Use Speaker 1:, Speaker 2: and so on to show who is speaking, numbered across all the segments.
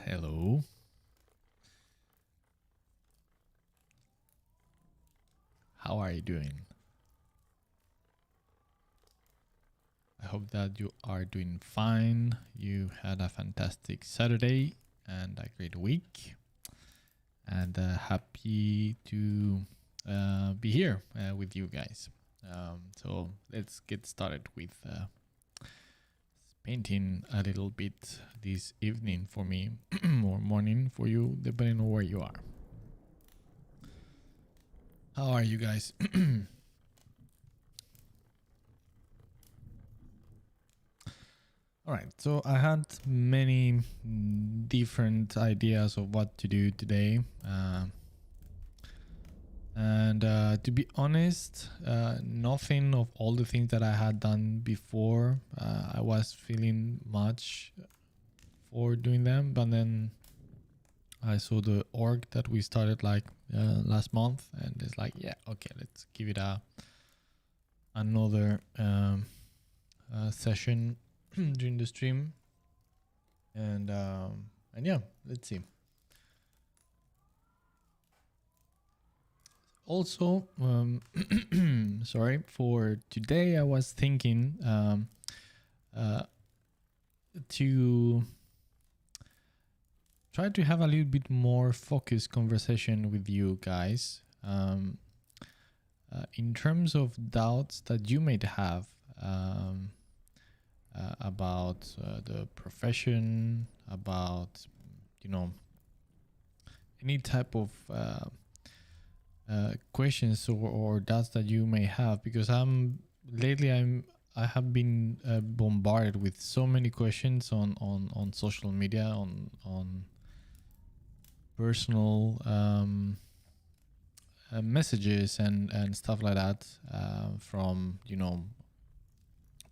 Speaker 1: Hello. How are you doing? I hope that you are doing fine. You had a fantastic Saturday and a great week. And happy to be here with you guys. So let's get started with painting a little bit this evening for me or morning for you, depending on where you are. How are you guys? All right, so I had many different ideas of what to do today. And to be honest, nothing of all the things that I had done before, I was feeling much for doing them. But then I saw the org that we started like last month, and it's like, yeah, okay, let's give it another session during the stream. And yeah, let's see. Also, sorry, for today I was thinking to try to have a little bit more focused conversation with you guys in terms of doubts that you might have about the profession, about, you know, any type of questions or doubts that you may have, because I have been bombarded with so many questions on social media, on personal messages and stuff like that, from, you know,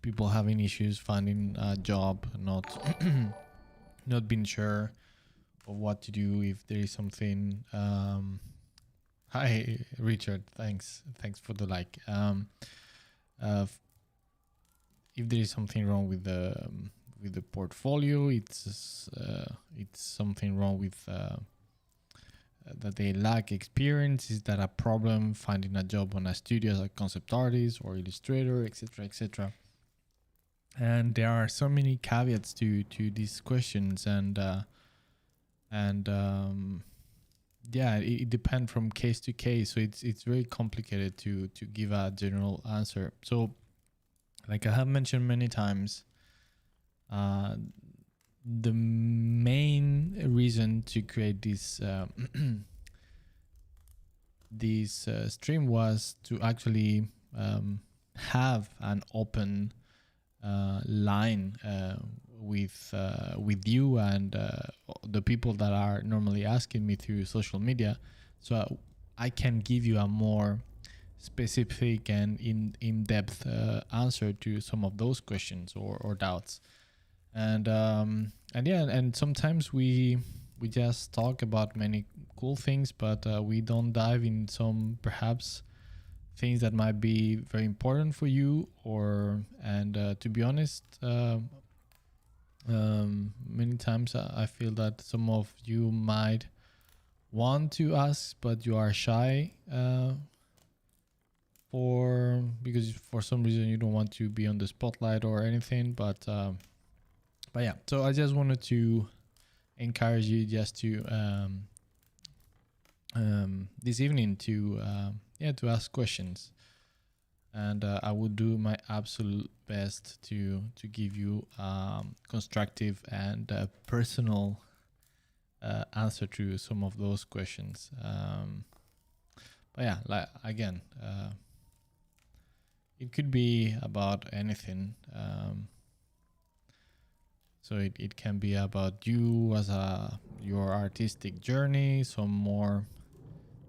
Speaker 1: people having issues finding a job, not not being sure of what to do, if there is something. Hi Richard, thanks for the like. If there is something wrong with the portfolio, it's something wrong with that they lack experience. Is that a problem finding a job on a studio as a concept artist or illustrator, etc., etc.? And there are so many caveats to these questions, and yeah, it depends from case to case, so it's very complicated to give a general answer. So, like I have mentioned many times, the main reason to create this this stream was to actually have an open line with you and the people that are normally asking me through social media, so I can give you a more specific and in-depth answer to some of those questions or doubts. And yeah, and sometimes we just talk about many cool things, but we don't dive in some perhaps things that might be very important for you, or to be honest, many times I feel that some of you might want to ask, but you are shy because for some reason you don't want to be on the spotlight or anything. But yeah, so I just wanted to encourage you just to this evening to ask questions, and I will do my absolute best to give you constructive and personal answer to some of those questions. But yeah, like again, it could be about anything. So it can be about you as your artistic journey, some more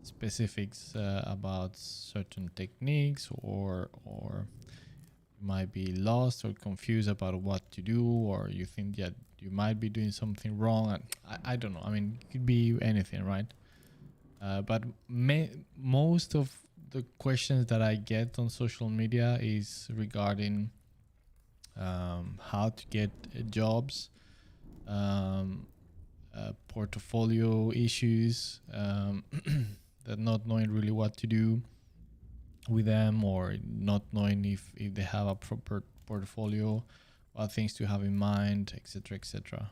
Speaker 1: specifics about certain techniques, or you might be lost or confused about what to do, or you think that you might be doing something wrong. And I don't know. I mean, it could be anything, right? But most of the questions that I get on social media is regarding how to get jobs, um, portfolio issues, that not knowing really what to do with them, or not knowing if they have a proper portfolio, what things to have in mind, etc., etc.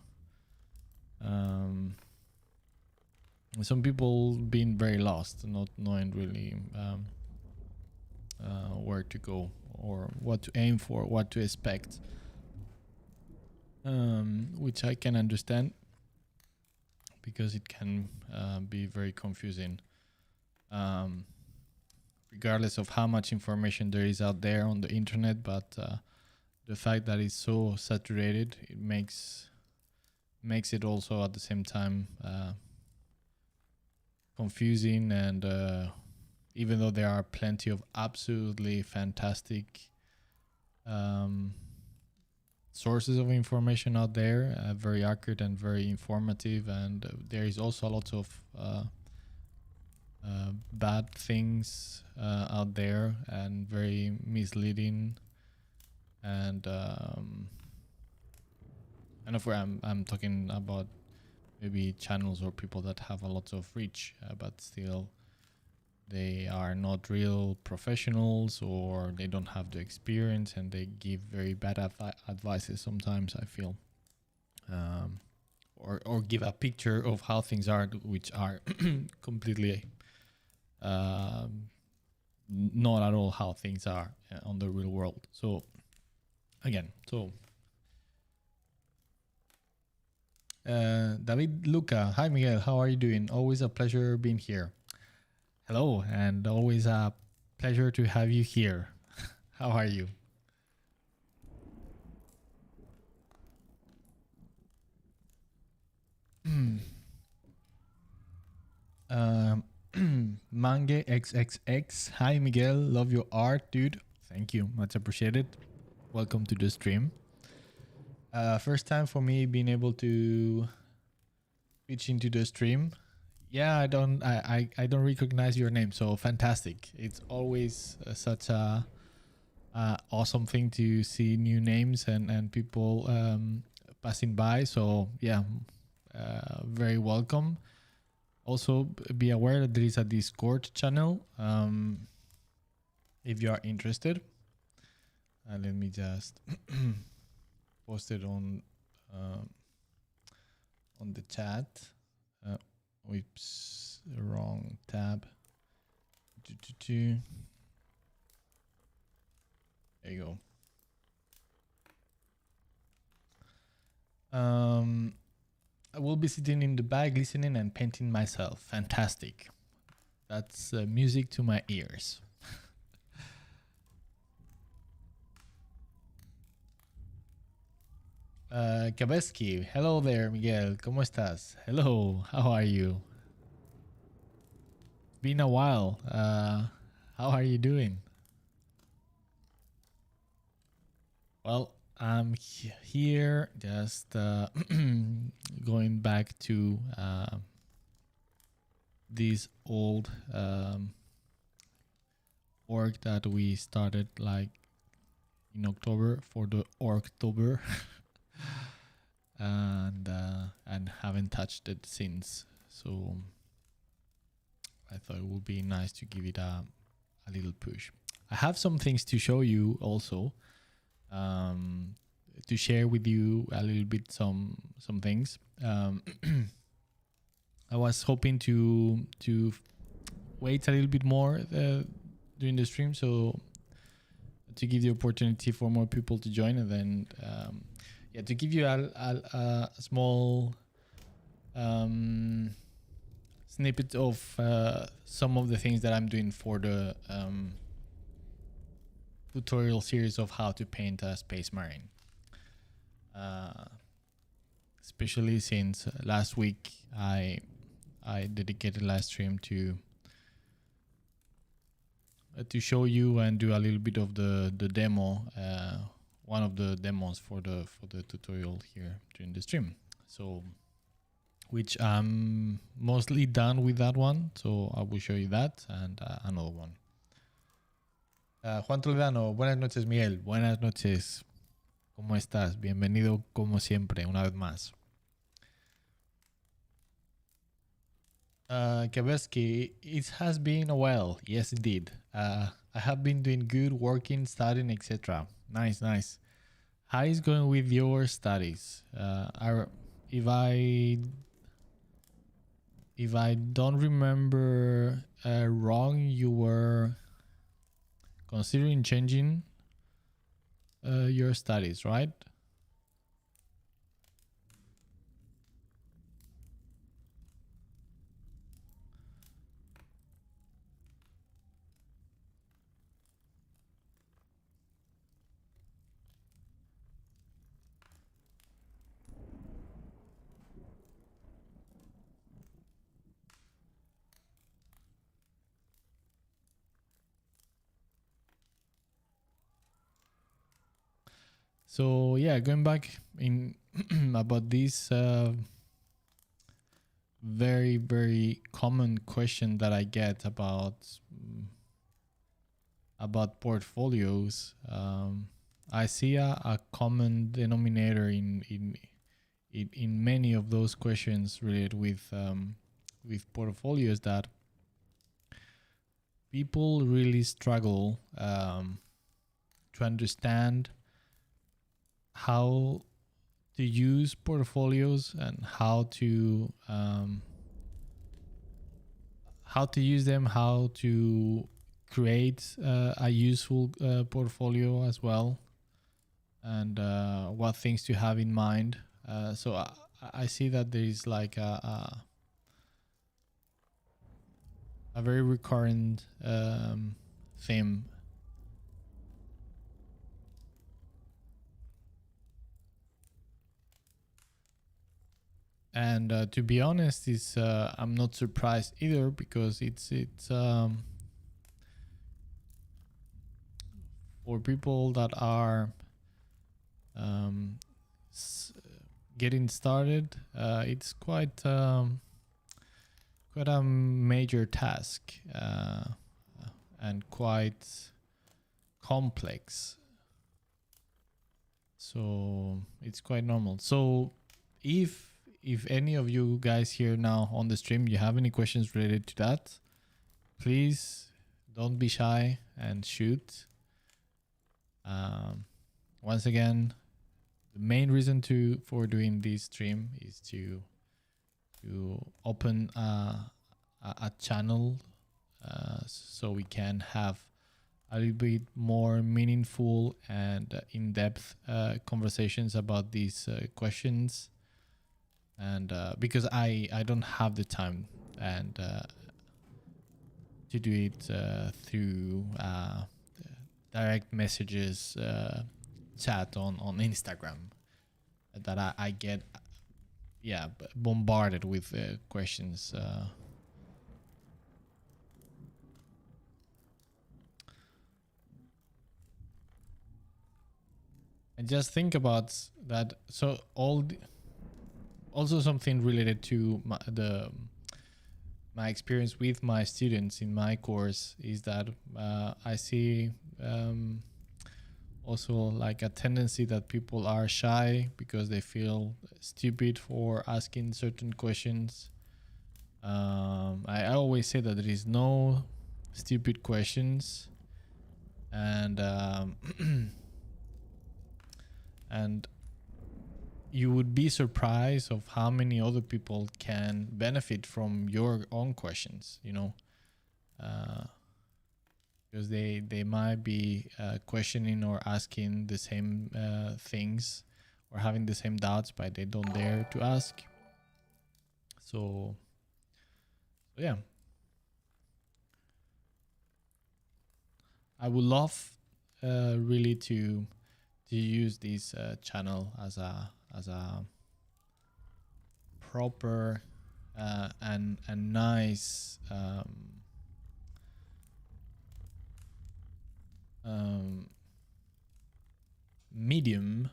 Speaker 1: Some people being very lost, not knowing really where to go or what to aim for, what to expect, which I can understand because it can be very confusing. Regardless of how much information there is out there on the internet, but the fact that it's so saturated, it makes it also at the same time confusing. And even though there are plenty of absolutely fantastic sources of information out there, very accurate and very informative, and there is also a lot of bad things out there and very misleading. And of course, I'm talking about maybe channels or people that have a lot of reach, but still they are not real professionals, or they don't have the experience, and they give very bad advices sometimes, I feel, or give a picture of how things are, which are completely not at all how things are on the real world. So again, David Luca, hi Miguel, how are you doing? Always a pleasure being here. Hello, and always a pleasure to have you here. How are you? Mange XXX. Hi Miguel, love your art, dude. Thank you, much appreciated. Welcome to the stream. First time for me being able to pitch into the stream. Yeah, I don't recognize your name, so fantastic. It's always such a awesome thing to see new names and people passing by. So yeah, very welcome. Also, be aware that there is a Discord channel if you are interested. Let me just post it on the chat. Oops, wrong tab. There you go. I will be sitting in the back listening and painting myself. Fantastic. That's music to my ears. Kabeski, hello there, Miguel. ¿Cómo estás? Hello, how are you? Been a while. How are you doing? Well, I'm here just going back to this old org that we started like in October for the Orgtober. And haven't touched it since. So I thought it would be nice to give it a little push. I have some things to show you also, to share with you a little bit some things. I was hoping to wait a little bit more during the stream, so to give the opportunity for more people to join, and then to give you a small snippet of some of the things that I'm doing for the tutorial series of how to paint a space marine. Especially since last week I dedicated last stream to show you and do a little bit of the demo, one of the demos for the tutorial here during the stream. So, which I'm mostly done with that one. So I will show you that and another one. Juan Toledano, buenas noches, Miguel. Buenas noches. ¿Cómo estás? Bienvenido como siempre, una vez más. Kabeski, it has been a while. Yes, indeed. I have been doing good, working, studying, etc. Nice, nice. How is going with your studies? If I if I don't remember wrong, you were considering changing your studies, right? So yeah, going back in about this very common question that I get about portfolios. I see a common denominator in many of those questions related with portfolios, that people really struggle to understand how to use portfolios and how to use them, how to create a useful portfolio as well, and what things to have in mind. So I see that there is like a very recurrent theme. And to be honest, is I'm not surprised either, because it's for people that are um, s- getting started. It's quite a major task, and quite complex. So it's quite normal. So if any of you guys here now on the stream, you have any questions related to that, please don't be shy and shoot. Once again, the main reason for doing this stream is to open a channel, so we can have a little bit more meaningful and in-depth conversations about these questions. And because I don't have the time and to do it through direct messages chat on Instagram, that I get bombarded with questions. And just think about that. So also something related to my experience with my students in my course is that I see also like a tendency that people are shy because they feel stupid for asking certain questions. I always say that there is no stupid questions, and and you would be surprised of how many other people can benefit from your own questions, because they might be questioning or asking the same things, or having the same doubts, but they don't dare to ask. So yeah, I would love really to use this channel as a proper and nice um, medium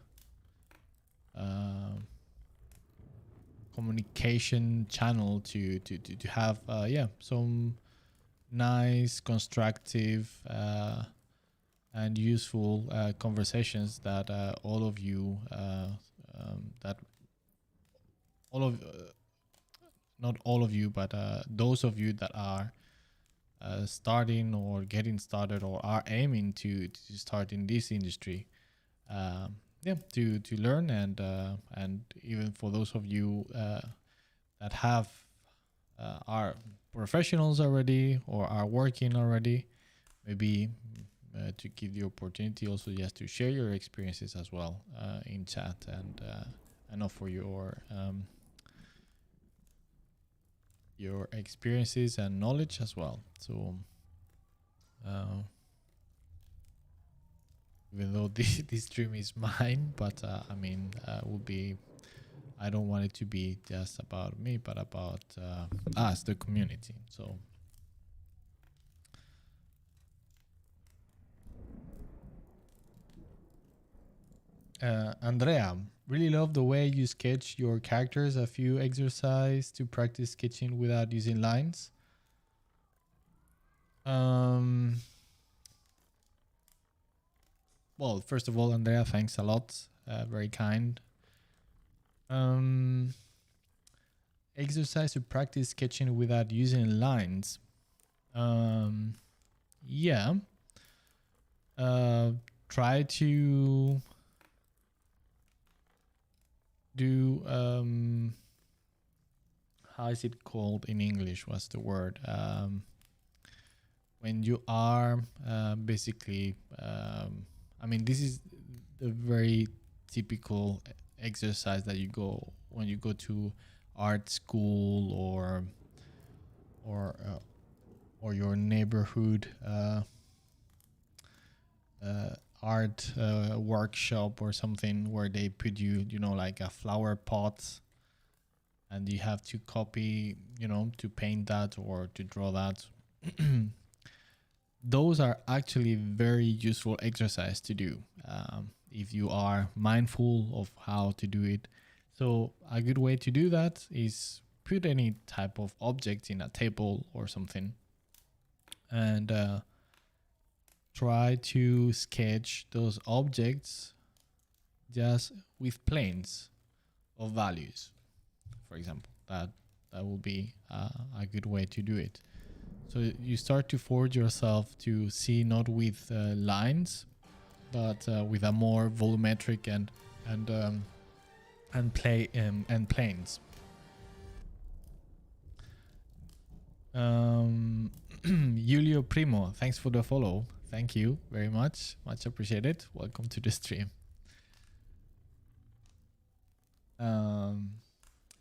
Speaker 1: communication channel to have some nice constructive and useful conversations that all of you that all of not all of you, but those of you that are starting or getting started or are aiming to start in this industry, yeah, to learn, and even for those of you that have are professionals already or are working already, maybe to give the opportunity also just to share your experiences as well in chat, and offer your experiences and knowledge as well. So even though this stream is mine, but I mean, will be. I don't want it to be just about me, but about us, the community. So, Andrea, really love the way you sketch your characters. A few exercise to practice sketching without using lines. Well, first of all, Andrea, thanks a lot. Very kind. Exercise to practice sketching without using lines. Yeah. Try to do how is it called in English? What's the word? When you are basically, I mean, this is the very typical exercise that you go when you go to art school or your neighborhood art workshop or something, where they put you, like a flower pot, and you have to copy, to paint that or to draw that. Those are actually very useful exercise to do if you are mindful of how to do it. So a good way to do that is put any type of object in a table or something, and try to sketch those objects just with planes of values, for example. That will be a good way to do it. So you start to force yourself to see not with lines, but with a more volumetric and planes. Julio Primo, thanks for the follow. Thank you very much. Much appreciated. Welcome to the stream.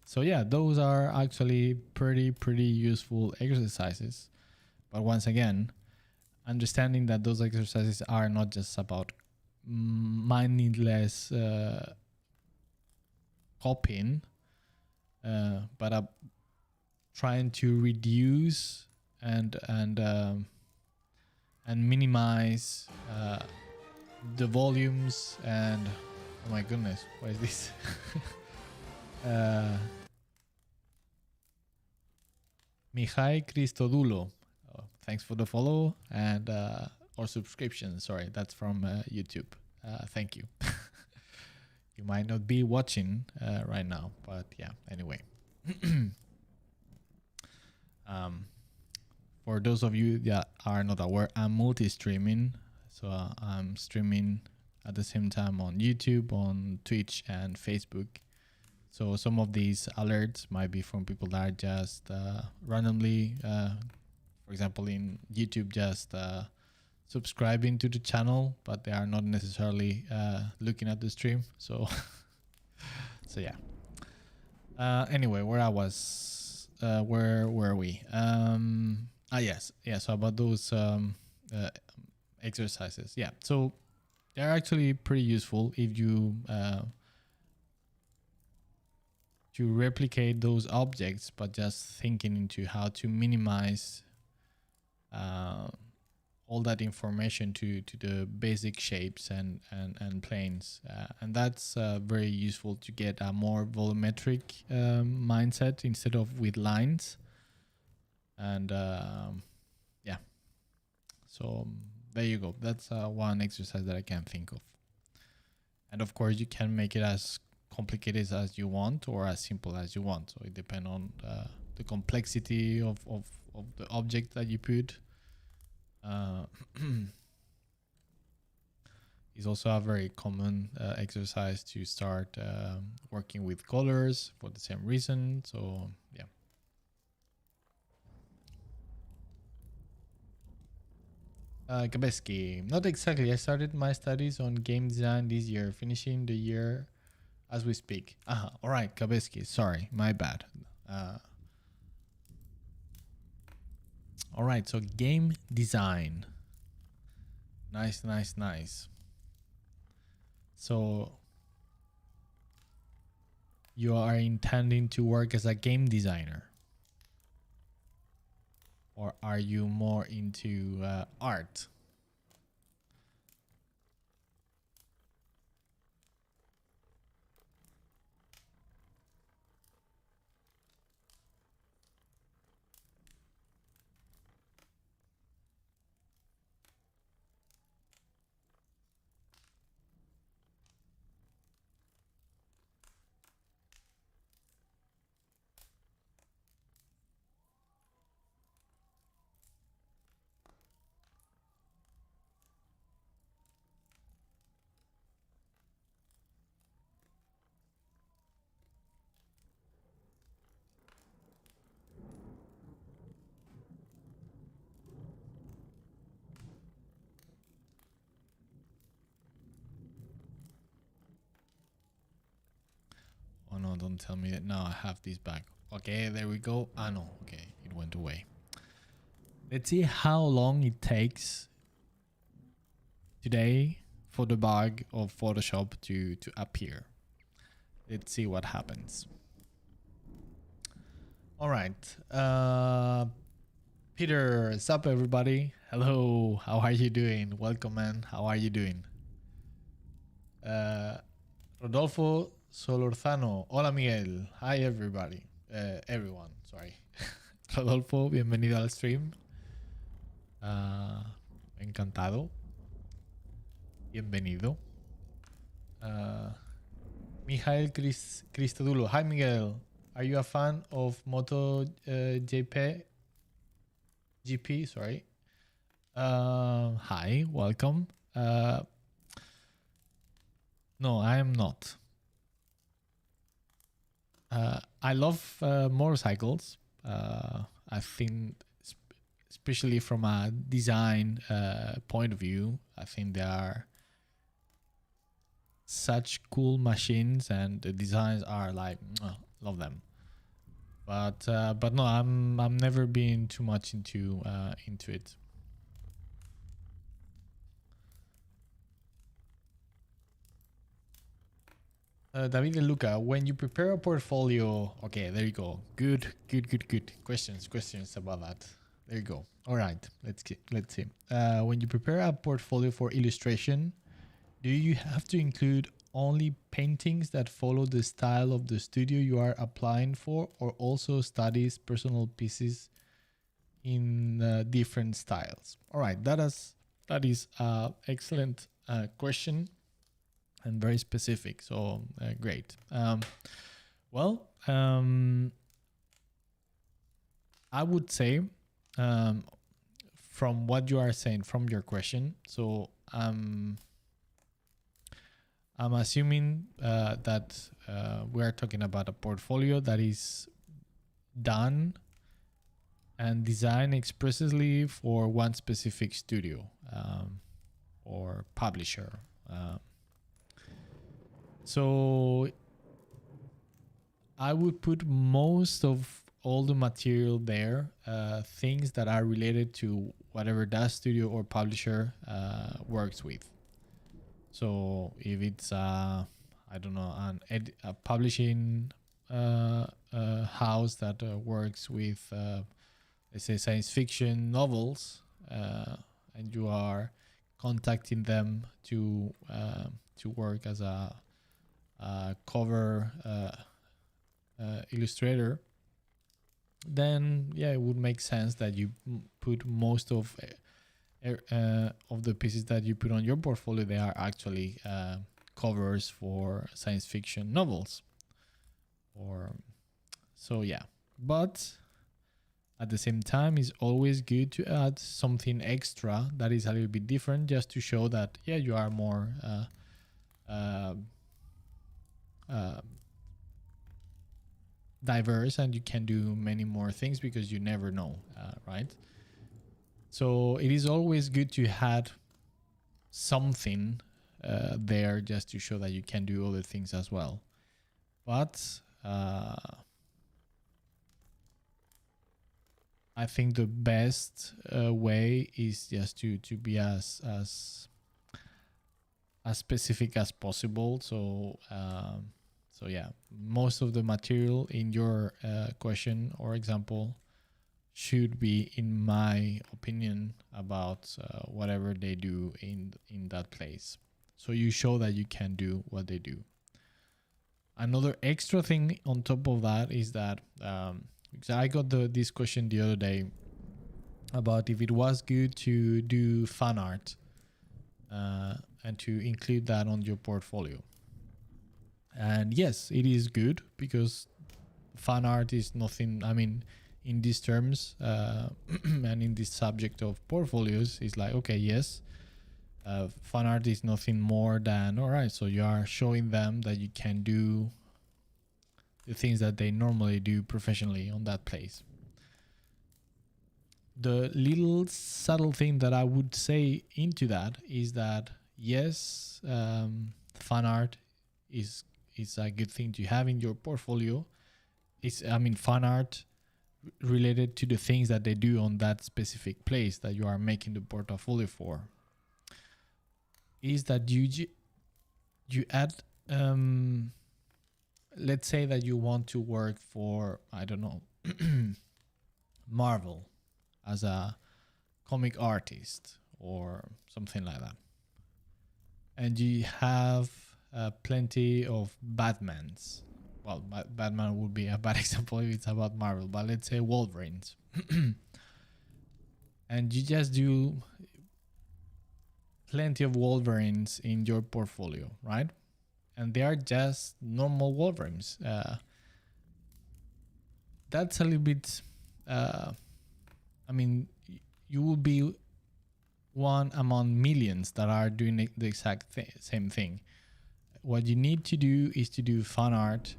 Speaker 1: So yeah, those are actually pretty useful exercises. But once again, understanding that those exercises are not just about mindless copying, but trying to reduce and minimize the volumes and oh my goodness, what is this? Mihai Christodulo, thanks for the follow and or subscription. Sorry, that's from YouTube. Thank you. You might not be watching right now, but yeah, anyway. For those of you that are not aware, I'm multi-streaming. So I'm streaming at the same time on YouTube, on Twitch, and Facebook. So some of these alerts might be from people that are just randomly, for example, in YouTube, just subscribing to the channel, but they are not necessarily looking at the stream. So, so yeah. Anyway, where I was, where were we? Yes, yeah. So about those exercises, yeah. So they're actually pretty useful if you to replicate those objects, but just thinking into how to minimize all that information to the basic shapes and planes, and that's very useful to get a more volumetric mindset instead of with lines. And yeah, so there you go. That's one exercise that I can think of. And of course, you can make it as complicated as you want or as simple as you want. So it depends on the complexity of the object that you put. It's also a very common exercise to start working with colors for the same reason. So yeah. Kabeski, not exactly. I started my studies on game design this year, finishing the year as we speak. All right, Kabeski. Sorry, my bad. All right, so game design. Nice, nice, nice. So you are intending to work as a game designer, or are you more into art? Oh no, don't tell me that now I have this back. Okay, there we go. No, okay, it went away. Let's see how long it takes today for the bug of Photoshop to appear. Let's see what happens. All right. Peter, what's up, everybody? Hello, how are you doing? Welcome, man. How are you doing? Rodolfo Solorzano. Hola, Miguel. Hi, everybody. Everyone, sorry. Rodolfo, bienvenido al stream. Encantado. Bienvenido. Mijael Cristodulo. Hi, Miguel. Are you a fan of Moto GP? Sorry. Hi, welcome. No, I am not. I love motorcycles. I think, especially from a design point of view, I think they are such cool machines, and the designs are like, love them. But no, I'm never been too much into it. David and Luca, when you prepare a portfolio, okay, there you go. Good questions about that. There you go. All right, let's see. When you prepare a portfolio for illustration, do you have to include only paintings that follow the style of the studio you are applying for, or also studies personal pieces in different styles? All right, that is an excellent question and very specific. So great. I would say, from what you are saying, from your question, so I'm assuming that we are talking about a portfolio that is done and designed expressly for one specific studio or publisher. So I would put most of all the material there, things that are related to whatever that studio or publisher works with. So if it's I don't know, a publishing house that works with let's say science fiction novels, and you are contacting them to work as a cover illustrator, then yeah, it would make sense that you put most of of the pieces that you put on your portfolio, they are actually covers for science fiction novels. Or so yeah, but at the same time, it's always good to add something extra that is a little bit different, just to show that yeah, you are more uh, uh, diverse and you can do many more things because you never know, right? So it is always good to add something there just to show that you can do other things as well. But I think the best way is just to be as specific as possible. So yeah, most of the material in your question or example should be, in my opinion, about whatever they do in that place. So you show that you can do what they do. Another extra thing on top of that is that because I got this question the other day about if it was good to do fan art and to include that on your portfolio. And yes, it is good because fan art is nothing. I mean, in these terms and in this subject of portfolios, it's like, okay, yes, fan art is nothing more than, all right, so you are showing them that you can do the things that they normally do professionally on that place. The little subtle thing that I would say into that is that yes, fan art is a good thing to have in your portfolio. Fan art related to the things that they do on that specific place that you are making the portfolio for. Is that you add let's say that you want to work for, I don't know, Marvel as a comic artist or something like that, and you have plenty of Batmans. Well, Batman would be a bad example if it's about Marvel, but let's say Wolverines. And you just do plenty of Wolverines in your portfolio, right? And they are just normal Wolverines. That's a little bit. You will be one among millions that are doing the exact same thing. What you need to do is to do fan art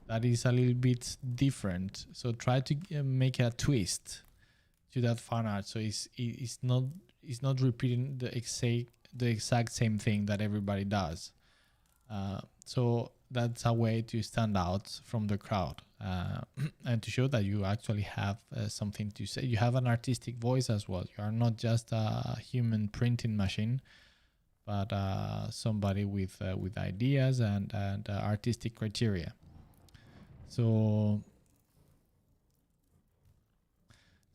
Speaker 1: that is a little bit different. So try to make a twist to that fan art. So it's not repeating the exact same thing that everybody does. So that's a way to stand out from the crowd and to show that you actually have something to say. You have an artistic voice as well. You are not just a human printing machine, but somebody with ideas and artistic criteria. So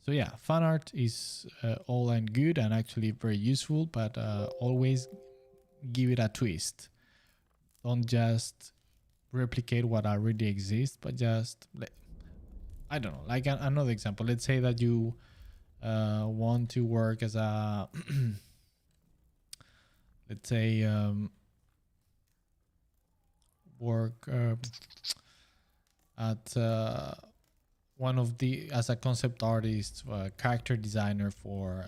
Speaker 1: yeah, fan art is all and good and actually very useful, but always give it a twist. Don't just replicate what already exists, but just, I don't know, like another example. Let's say that you want to work as a, let's say, work at one of the, as a concept artist, character designer for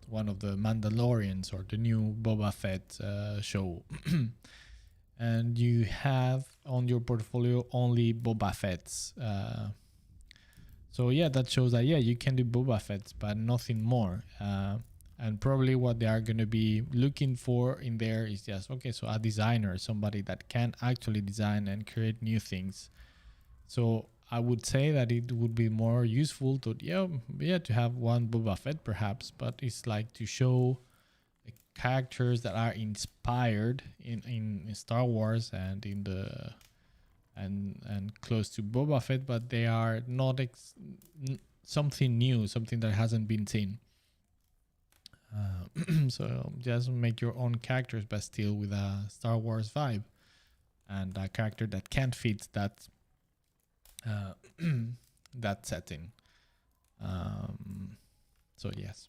Speaker 1: one of the Mandalorians or the new Boba Fett show. And you have on your portfolio only Boba Fett's. So yeah, that shows that, yeah, you can do Boba Fett's, but nothing more. And probably what they are going to be looking for in there is just, okay, so a designer, somebody that can actually design and create new things. So I would say that it would be more useful to, to have one Boba Fett perhaps, but it's like to show characters that are inspired in Star Wars and in the and close to Boba Fett, but they are not something new, something that hasn't been seen. So just make your own characters, but still with a Star Wars vibe and a character that can't fit that that setting. So yes.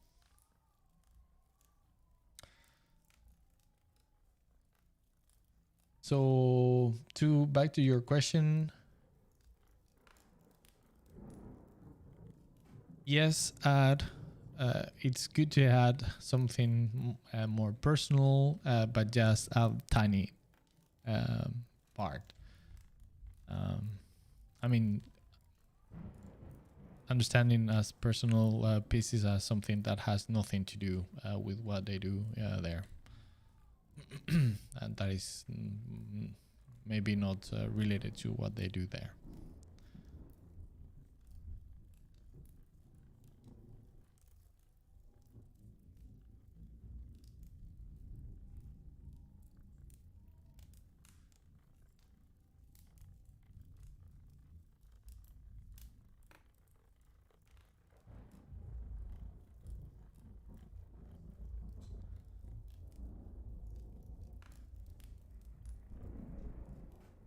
Speaker 1: So to back to your question, yes, add. It's good to add something more personal, but just a tiny part. I mean, understanding as personal pieces as something that has nothing to do with what they do there. And that is maybe not related to what they do there.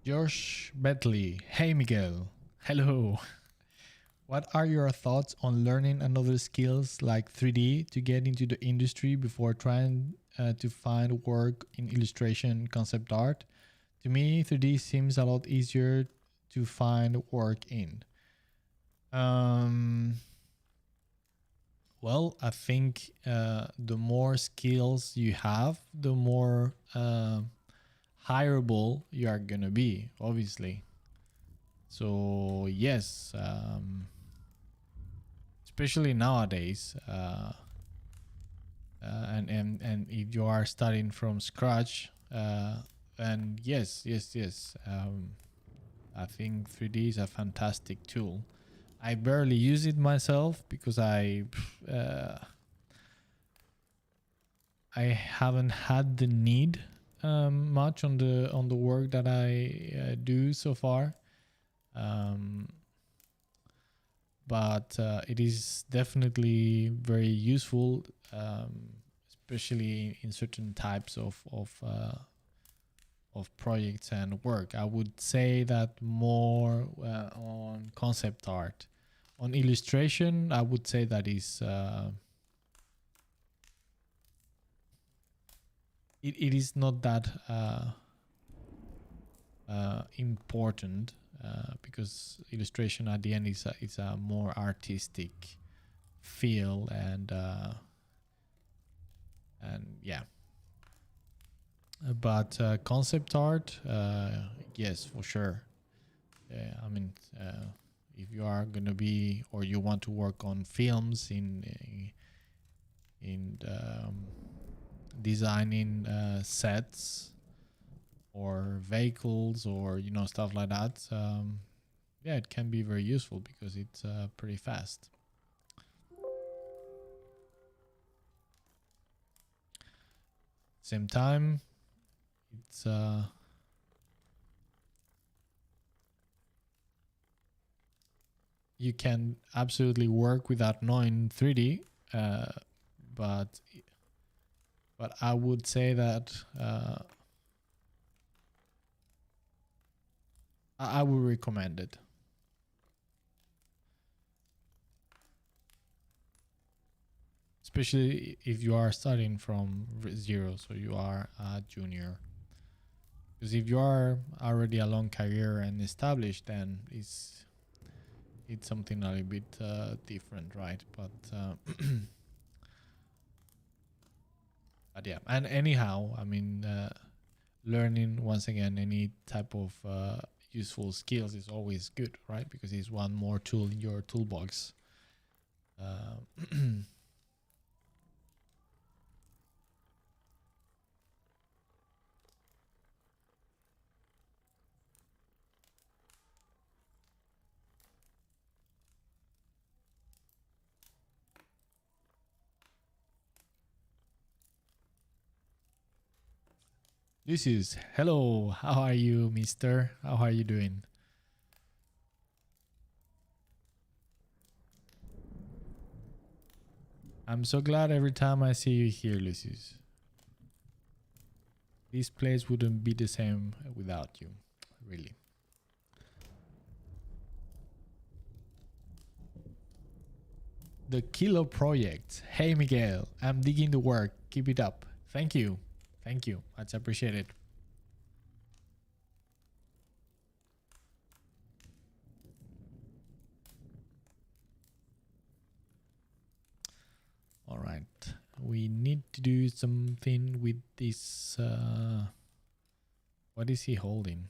Speaker 1: Josh Bentley. Hey, Miguel. Hello. What are your thoughts on learning another skills like 3D to get into the industry before trying to find work in illustration concept art? To me, 3D seems a lot easier to find work in. Um, well, I think the more skills you have, the more hireable you are gonna be, obviously. So yes, especially nowadays, and if you are starting from scratch, and yes, I think 3D is a fantastic tool. I barely use it myself because uh, I haven't had the need much on the work that I do so far. Um, but it is definitely very useful, especially in certain types of projects and work. I would say that more on concept art. On illustration, I would say that is it is not that important because illustration at the end is a more artistic feel and yeah. But concept art, yes, for sure. I mean, if you are gonna be or you want to work on films in designing sets or vehicles or stuff like that, yeah, it can be very useful because it's pretty fast. Same time, it's you can absolutely work without knowing 3D, uh, but I would say that I would recommend it. Especially if you are starting from zero, so you are a junior. Because if you are already a long career and established, then it's something a little bit different, right? But yeah, and anyhow, I mean, learning once again any type of useful skills is always good, right? Because it's one more tool in your toolbox. This is hello. How are you, Mister? How are you doing? I'm so glad every time I see you here, Lucius. This place wouldn't be the same without you, really. The Kilo Project. Hey, Miguel. I'm digging the work. Keep it up. Thank you. Thank you. Much appreciated. do something with this. What is he holding?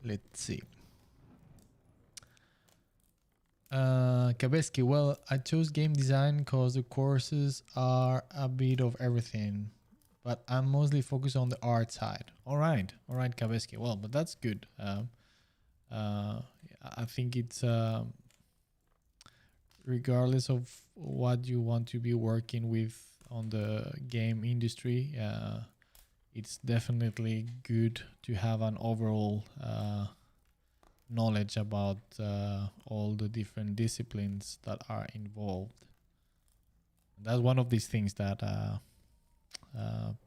Speaker 1: Let's see. Kabeski, well, I chose game design because the courses are a bit of everything, but I'm mostly focused on the art side. All right, Kabeski. Well, but that's good. I think it's regardless of what you want to be working with on the game industry, it's definitely good to have an overall knowledge about all the different disciplines that are involved. That's one of these things that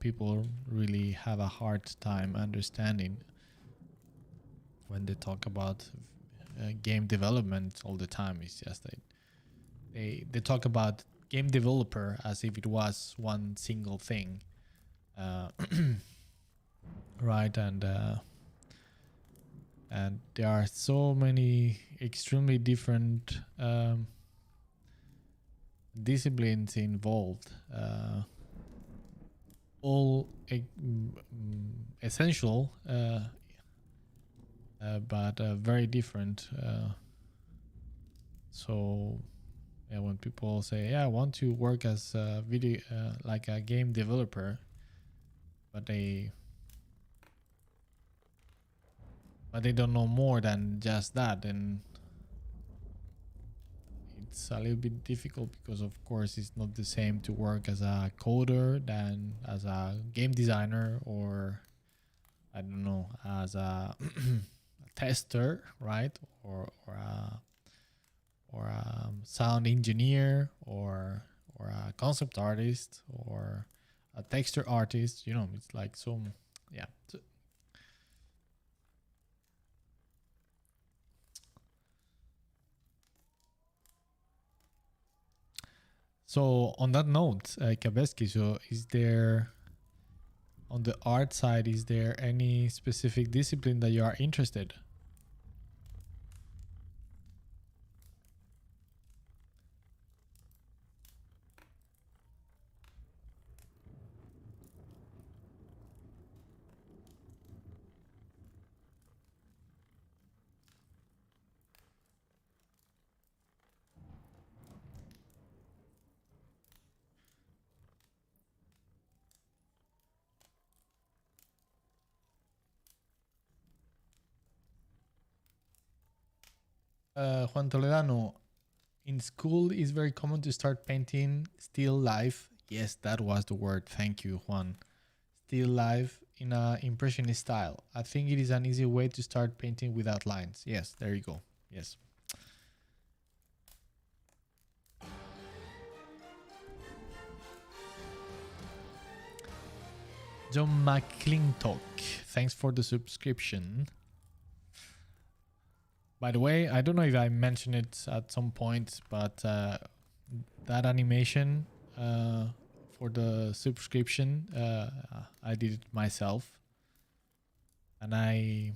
Speaker 1: people really have a hard time understanding when they talk about game development all the time. It's just that they talk about game developer as if it was one single thing, right? And there are so many extremely different disciplines involved, all essential, but very different. So yeah, when people say, "Yeah, I want to work as a video, like a game developer," but they don't know more than just that, and it's a little bit difficult because of course it's not the same to work as a coder than as a game designer, or I don't know, as a tester, right? Or a sound engineer, or a concept artist, or a texture artist. You know, it's like so, yeah. So on that note, Kabeski, so is there, on the art side, is there any specific discipline that you are interested? Juan Toledano, in school it's very common to start painting still life. Yes, that was the word. Thank you, Juan. Still life in a impressionist style. I think it is an easy way to start painting without lines. Yes, there you go. Yes. John McClintock, thanks for the subscription. By the way, I don't know if I mentioned it at some point, but that animation for the subscription, I did it myself, and I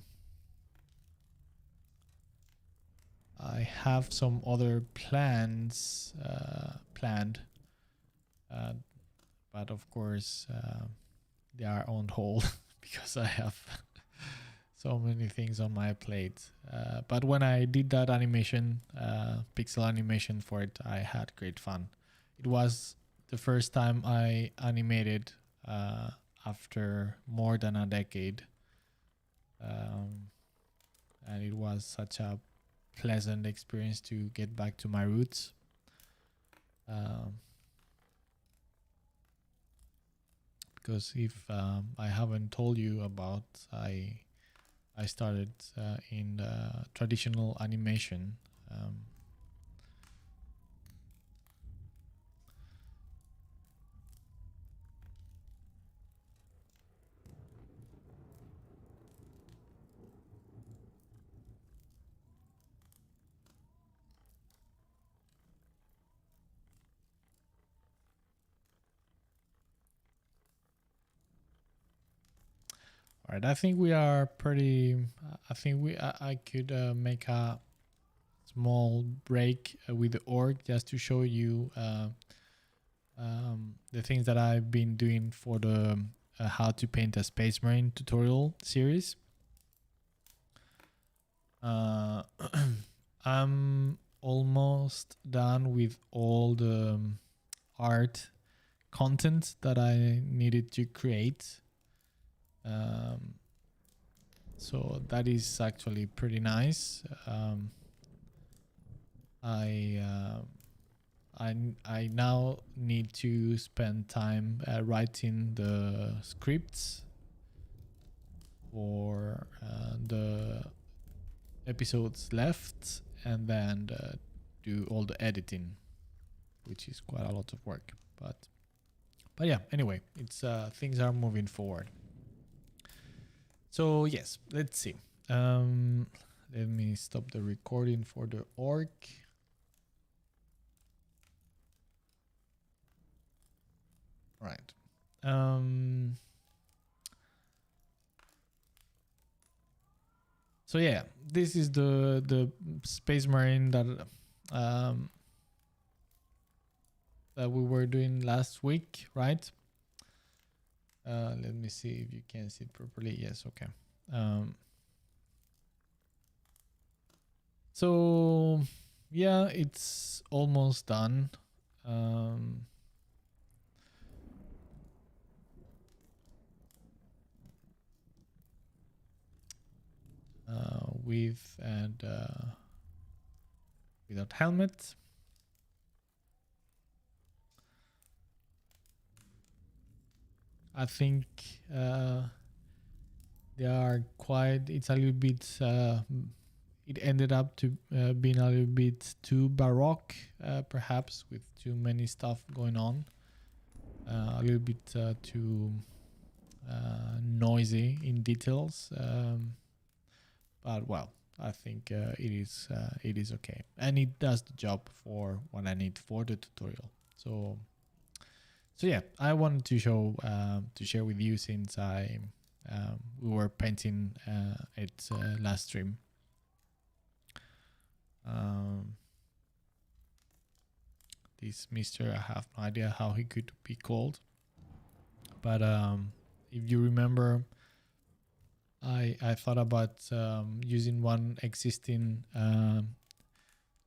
Speaker 1: have some other plans planned, but of course they are on hold because I have so many things on my plate. But when I did that animation, pixel animation for it, I had great fun. It was the first time I animated after more than a decade. And it was such a pleasant experience to get back to my roots. Because if I haven't told you about, I started in traditional animation. All right, I think we are pretty. I think I could make a small break with the org just to show you the things that I've been doing for the how to paint a space marine tutorial series. I'm almost done with all the art content that I needed to create. So that is actually pretty nice. I now need to spend time writing the scripts for the episodes left, and then do all the editing, which is quite a lot of work. But yeah, anyway, it's things are moving forward. So yes, let's see. Let me stop the recording for the org. Right. So yeah, this is the space marine that that we were doing last week, right? Let me see if you can see it properly. Yes, okay. So yeah, it's almost done. With and without helmet. I think they are quite. It's a little bit. It ended up to being a little bit too baroque, perhaps, with too many stuff going on. A little bit too noisy in details. But well, I think it is okay, and it does the job for what I need for the tutorial. So yeah, I wanted to show to share with you since we were painting it last stream. This Mister, I have no idea how he could be called, but if you remember, I thought about using one existing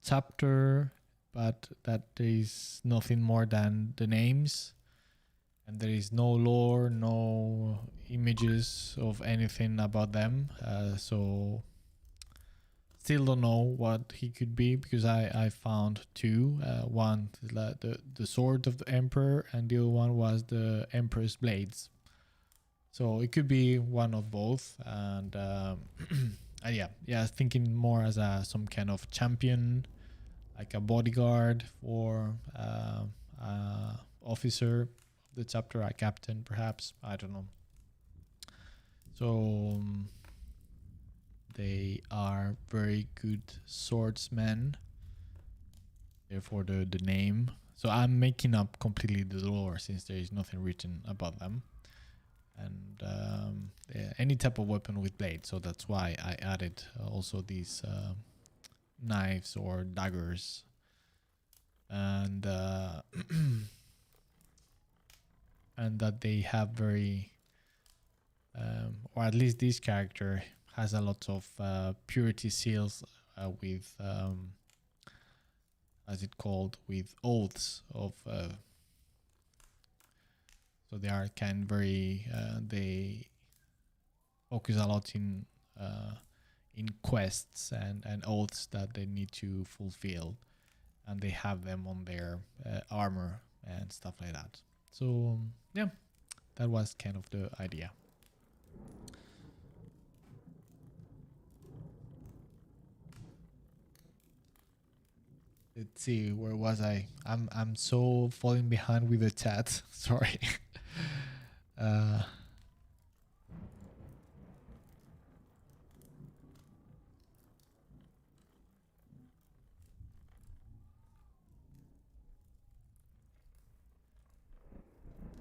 Speaker 1: chapter, but that there is nothing more than the names, and there is no lore, no images of anything about them. So Still don't know what he could be, because I found two. One is like the sword of the emperor, and the other one was the emperor's blades. So it could be one of both. And yeah, thinking more as some kind of champion, like a bodyguard for officer of the chapter, a captain perhaps. I don't know. So they are very good swordsmen. Therefore, the name. So I'm making up completely the lore, since there is nothing written about them. And yeah, any type of weapon with blade. So that's why I added also these knives or daggers. And and that they have very, or at least this character has a lot of purity seals with, as it called, with oaths of. So they are kind of very. They focus a lot in quests and oaths that they need to fulfill, and they have them on their armor and stuff like that. So yeah, that was kind of the idea. Let's see, where was I? I'm so falling behind with the chat. Sorry. uh,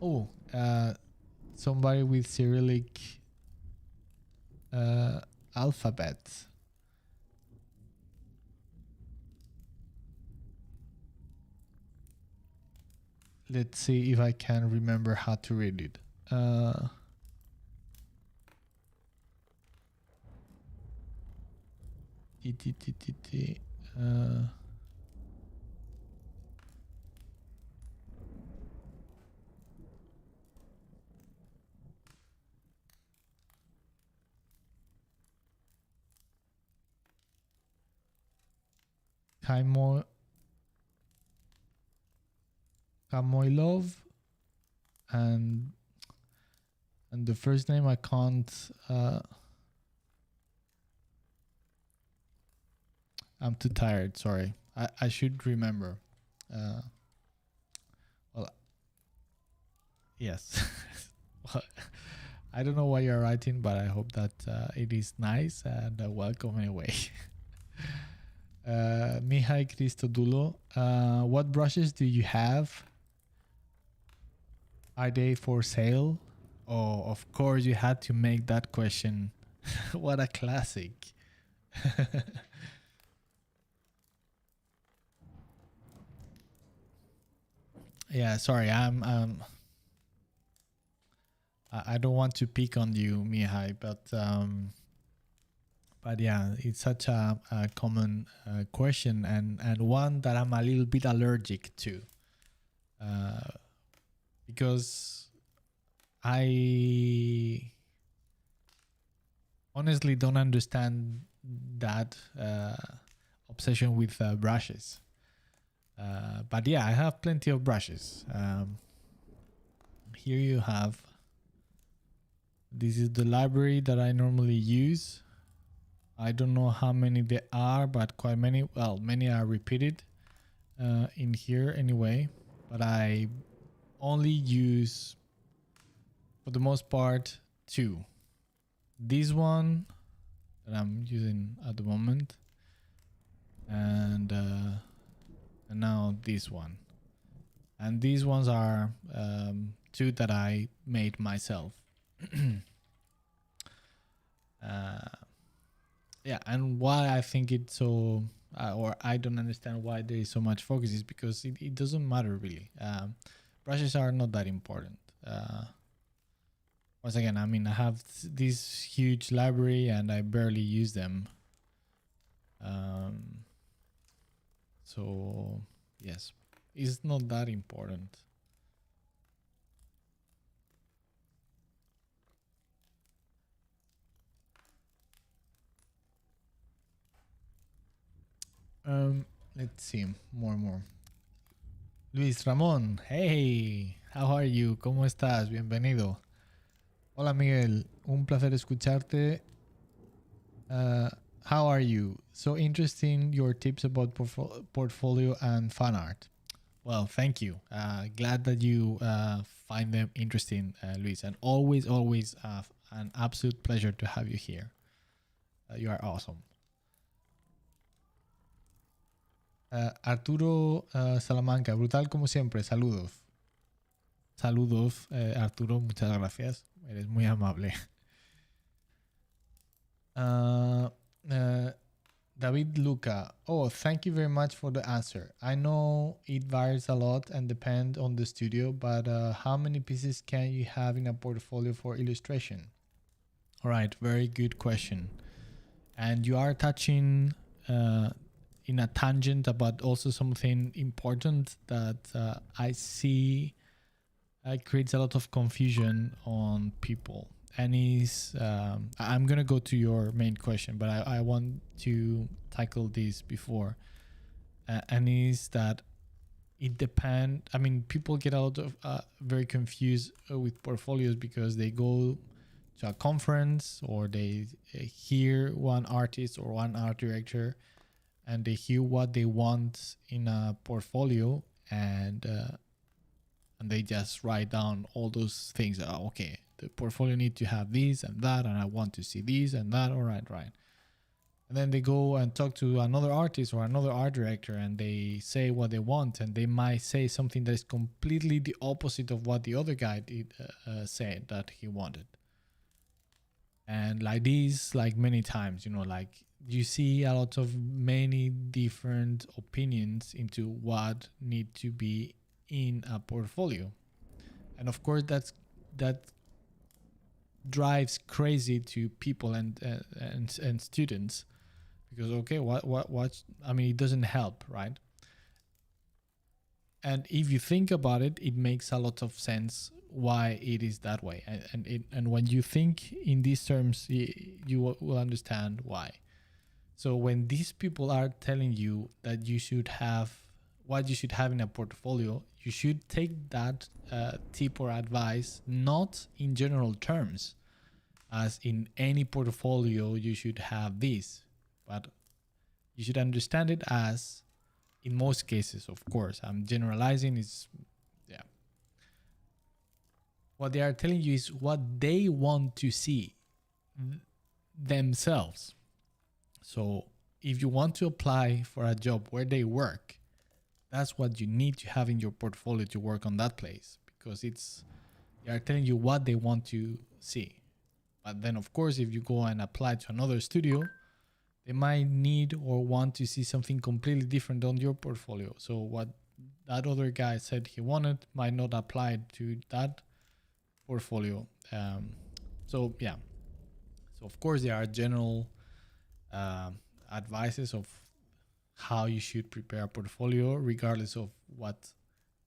Speaker 1: oh, somebody with Cyrillic alphabet. Let's see if I can remember how to read it. Kamoilov, and the first name I can't. I'm too tired. Sorry. I should remember. Well, yes. Well, I don't know what you're writing, but I hope that it is nice, and welcome anyway. Mihai Christodulo, what brushes do you have? Are they for sale? Oh, of course you had to make that question. What a classic. Yeah, sorry, I don't want to pick on you, Mihai, but yeah, it's such a common question, and one that I'm a little bit allergic to, because I honestly don't understand that obsession with brushes. But yeah, I have plenty of brushes. Here you have. This is the library that I normally use. I don't know how many there are, but quite many. Well, many are repeated in here anyway. But I only use, for the most part, two. This one that I'm using at the moment, and now this one. And these ones are two that I made myself. Yeah, and why I think it's so, or I don't understand why there is so much focus, is because it doesn't matter really. Brushes are not that important. Once again, I mean, I have this huge library and I barely use them. So yes, it's not that important. Let's see, more. Luis Ramón, hey, how are you? ¿Cómo estás? Bienvenido. Hola Miguel, un placer escucharte. How are you? So interesting your tips about portfolio and fan art. Well, thank you. Glad that you find them interesting, Luis, and always an absolute pleasure to have you here. You are awesome. Arturo Salamanca, brutal como siempre, saludos. Saludos, Arturo, muchas gracias. Eres muy amable. David Luca, oh, thank you very much for the answer. I know it varies a lot and depends on the studio, but how many pieces can you have in a portfolio for illustration? All right, very good question. And you are touching in a tangent about also something important that I see creates a lot of confusion on people. And is I'm gonna go to your main question, but I want to tackle this before. And is that it depends. I mean, people get a lot of very confused with portfolios because they go to a conference or they hear one artist or one art director and they hear what they want in a portfolio and they just write down all those things. Oh, okay, the portfolio need to have this and that, and I want to see this and that. All right. And then they go and talk to another artist or another art director and they say what they want, and they might say something that is completely the opposite of what the other guy did said that he wanted. And like this, like many times, like you see a lot of many different opinions into what need to be in a portfolio. And of course that drives crazy to people and students, because okay, what I mean, it doesn't help, right? And if you think about it, it makes a lot of sense why it is that way. And when you think in these terms, you will understand why. So when these people are telling you that you should have what you should have in a portfolio, you should take that tip or advice not in general terms, as in any portfolio you should have this, but you should understand it as, in most cases, of course, I'm generalizing, is yeah. What they are telling you is what they want to see themselves. So if you want to apply for a job where they work, that's what you need to have in your portfolio to work on that place, because they are telling you what they want to see. But then, of course, if you go and apply to another studio, they might need or want to see something completely different on your portfolio. So what that other guy said he wanted might not apply to that portfolio. So yeah. So of course there are general advices of how you should prepare a portfolio, regardless of what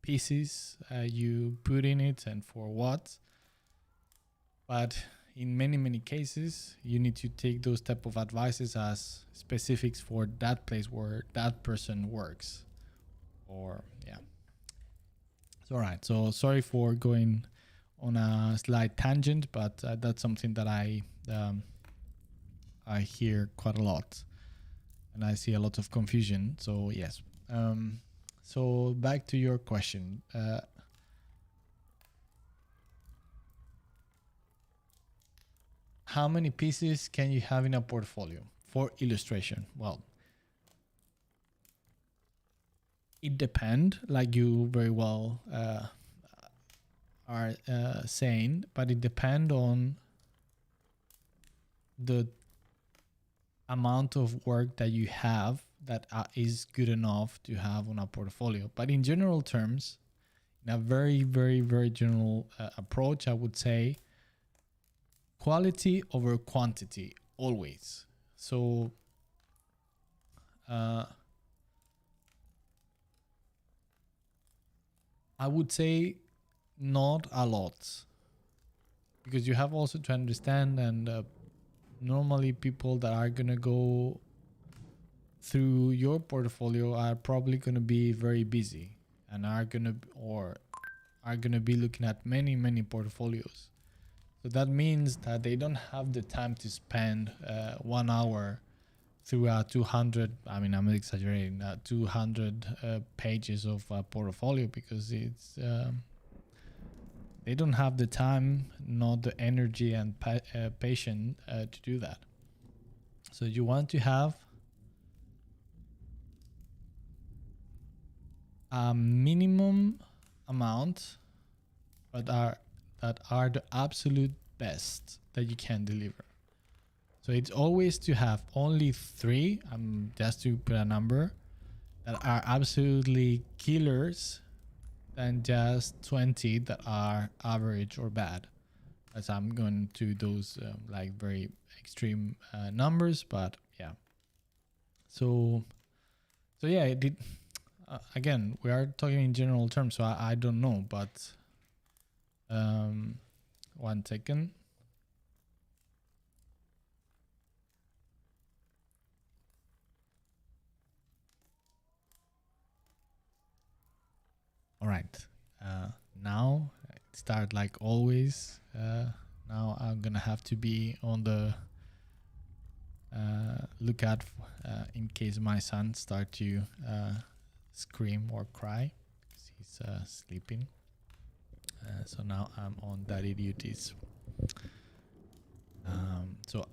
Speaker 1: pieces you put in it and for what. But in many cases, you need to take those type of advices as specifics for that place where that person works. Or yeah. So, all right. So sorry for going on a slight tangent, but that's something that I hear quite a lot, and I see a lot of confusion. So yes. So back to your question. How many pieces can you have in a portfolio for illustration? Well, it depends, like you very well are saying, but it depends on the amount of work that you have that is good enough to have on a portfolio. But in general terms, in a very general approach, I would say quality over quantity always. So I would say not a lot, because you have also to understand, and normally people that are gonna go through your portfolio are probably going to be very busy and are going to be looking at many portfolios. So that means that they don't have the time to spend 1 hour through a 200, I mean, I'm exaggerating, 200 pages of portfolio, because it's they don't have the time, not the energy and patience to do that. So you want to have a minimum amount, but that are the absolute best that you can deliver. So it's always to have only 3, just to put a number, that are absolutely killers, than just 20 that are average or bad. As I'm going to those like very extreme numbers, but yeah. So yeah, it did. Again, we are talking in general terms, so I don't know, but 1 second. All right. Now start like always. Now I'm gonna have to be on the lookout in case my son start to scream or cry because he's sleeping. So now I'm on daddy duties. So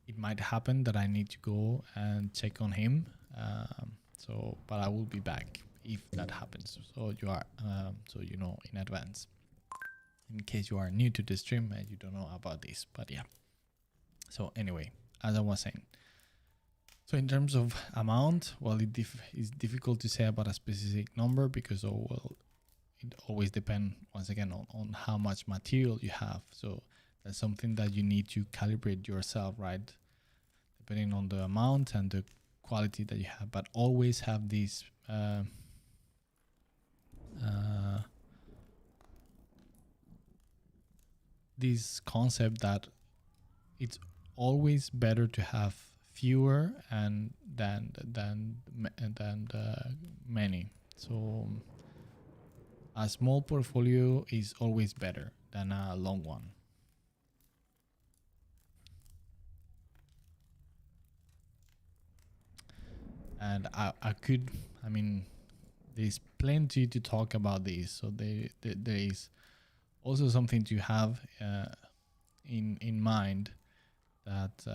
Speaker 1: it might happen that I need to go and check on him. But I will be back if that happens. So you are, so you know in advance, in case you are new to the stream and you don't know about this. But yeah. So anyway, as I was saying, so in terms of amount, well, it's difficult to say about a specific number because, it always depends once again on how much material you have. So that's something that you need to calibrate yourself, right? Depending on the amount and the quality that you have, but always have this this concept that it's always better to have fewer and than many. So a small portfolio is always better than a long one. And I mean, there's plenty to talk about this. So there is also something to have in mind, that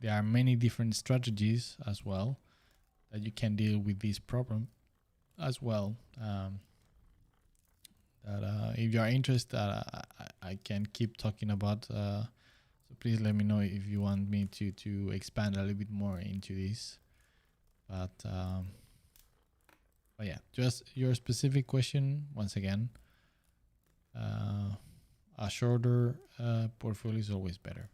Speaker 1: there are many different strategies as well that you can deal with this problem as well. That if you are interested, I can keep talking about. So please let me know if you want me to expand a little bit more into this. But yeah, just your specific question once again. A shorter portfolio is always better.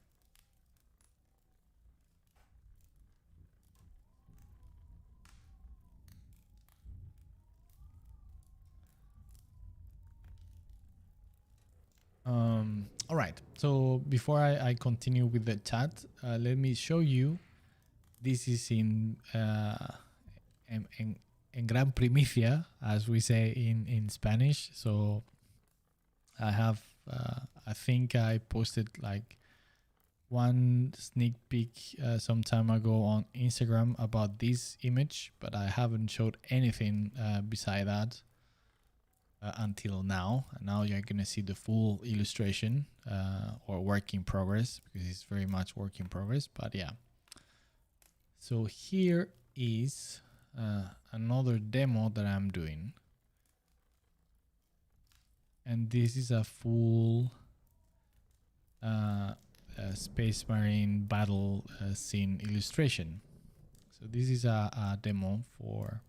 Speaker 1: All right. So before I continue with the chat, let me show you. This is in gran primicia, as we say in Spanish. So I have, I think I posted like one sneak peek some time ago on Instagram about this image, but I haven't showed anything beside that until now. And now you're going to see the full illustration or work in progress, because it's very much work in progress. But yeah. So here is another demo that I'm doing. And this is a full Space Marine battle scene illustration. So this is a demo for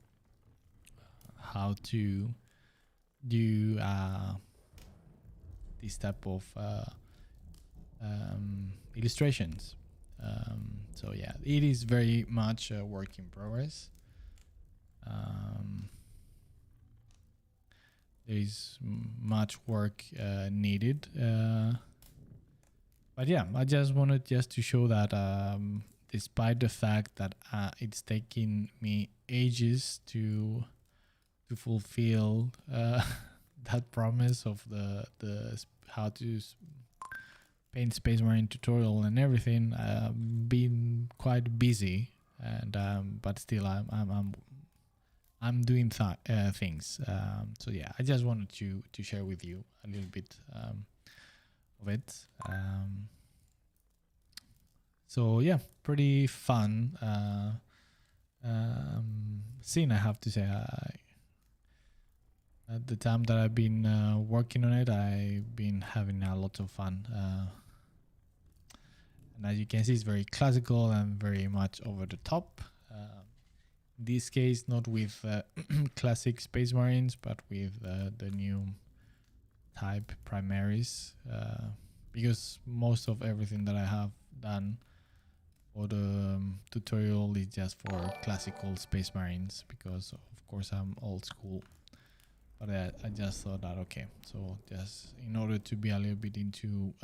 Speaker 1: how to do this type of illustrations. So yeah, it is very much a work in progress. There is much work needed. But yeah, I just wanted to show that despite the fact that it's taking me ages to fulfill that promise of the how to paint Space Marine tutorial and everything, been quite busy, and but still I'm doing things. So yeah, I just wanted to share with you a little bit of it. So yeah, pretty fun scene, I have to say. At the time that I've been working on it, I've been having a lot of fun. And as you can see, it's very classical and very much over the top. In this case, not with classic Space Marines, but with the new type primaries. Because most of everything that I have done for the tutorial is just for classical Space Marines, because of course I'm old school. But I just thought that, okay, so just in order to be a little bit into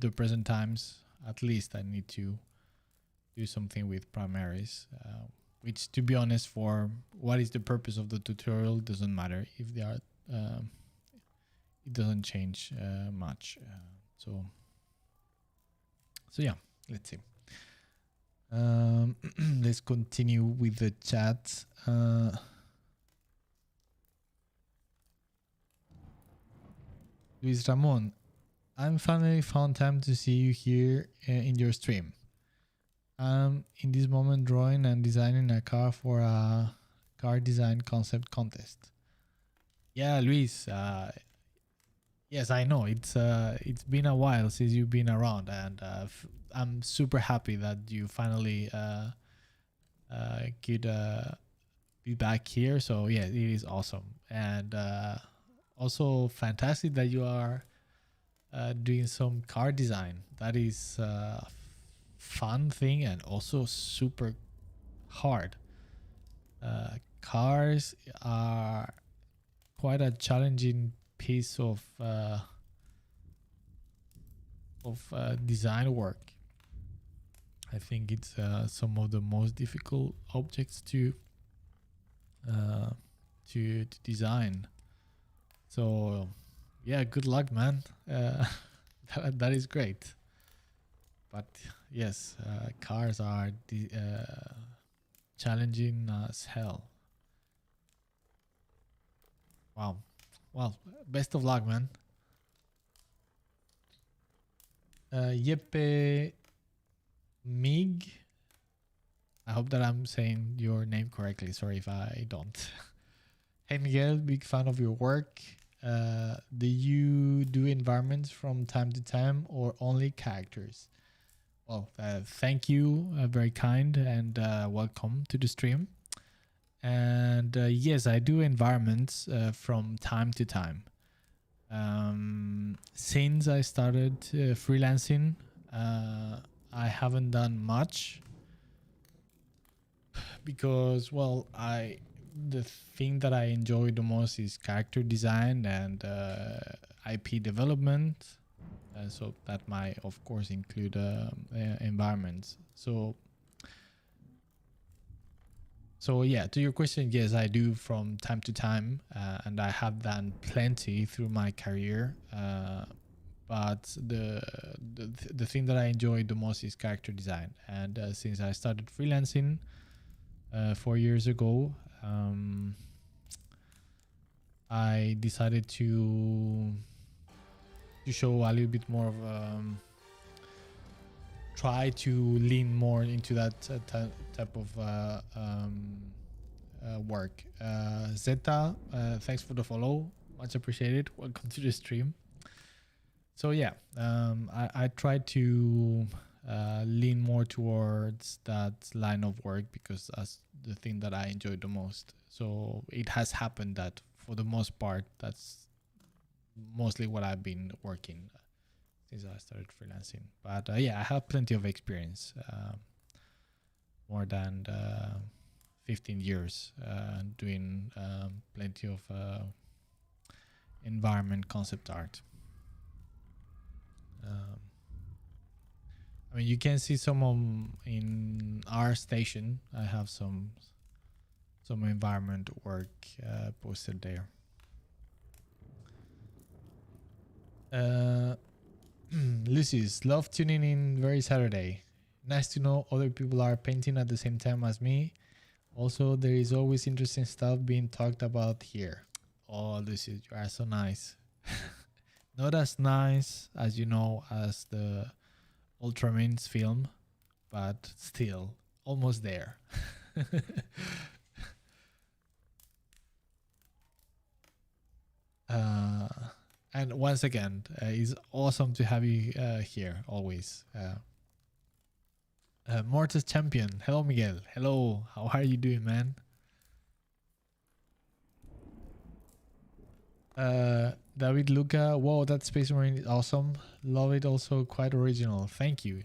Speaker 1: the present times, at least I need to do something with primaries, which, to be honest, for what is the purpose of the tutorial, doesn't matter if they are, it doesn't change much. So yeah, let's see. Let's continue with the chat. Luis Ramon, I'm finally found time to see you here in your stream. I'm in this moment drawing and designing a car for a car design concept contest. Yeah, Luis. Yes, I know it's been a while since you've been around, and I'm super happy that you finally could be back here. So yeah, it is awesome, and also fantastic that you are doing some car design. That is a fun thing and also super hard. Cars are quite a challenging piece of design work. I think it's some of the most difficult objects to design. So yeah, good luck, man. That is great. But yes, cars are challenging as hell. Wow. Well, best of luck, man. Yeppe Mig. I hope that I'm saying your name correctly. Sorry if I don't. Hey Miguel, big fan of your work. Do you do environments from time to time or only characters? Well, thank you. Very kind, and welcome to the stream. And yes, I do environments from time to time. Since I started freelancing, I haven't done much because, well, the thing that I enjoy the most is character design and IP development. So that might, of course, include environments. So yeah, to your question, yes, I do from time to time, and I have done plenty through my career. But the thing that I enjoy the most is character design, and since I started freelancing 4 years ago, I decided to show a little bit more of try to lean more into that type of work. Zeta, thanks for the follow, much appreciated. Welcome to the stream. So yeah, I try to lean more towards that line of work because that's the thing that I enjoy the most. So it has happened that for the most part, that's mostly what I've been working since I started freelancing. But yeah, I have plenty of experience, more than 15 years doing plenty of environment concept art. I mean, you can see some in our station. I have some environment work posted there. Lucy's love tuning in very Saturday. Nice to know other people are painting at the same time as me. Also, there is always interesting stuff being talked about here. Oh, Lucy, you are so nice. Not as nice as as the Ultraman's film, but still almost there. uh, and once again, it's awesome to have you here always. Mortis Champion. Hello, Miguel. Hello. How are you doing, man? David Luca. Whoa, that Space Marine is awesome. Love it. Also quite original. Thank you.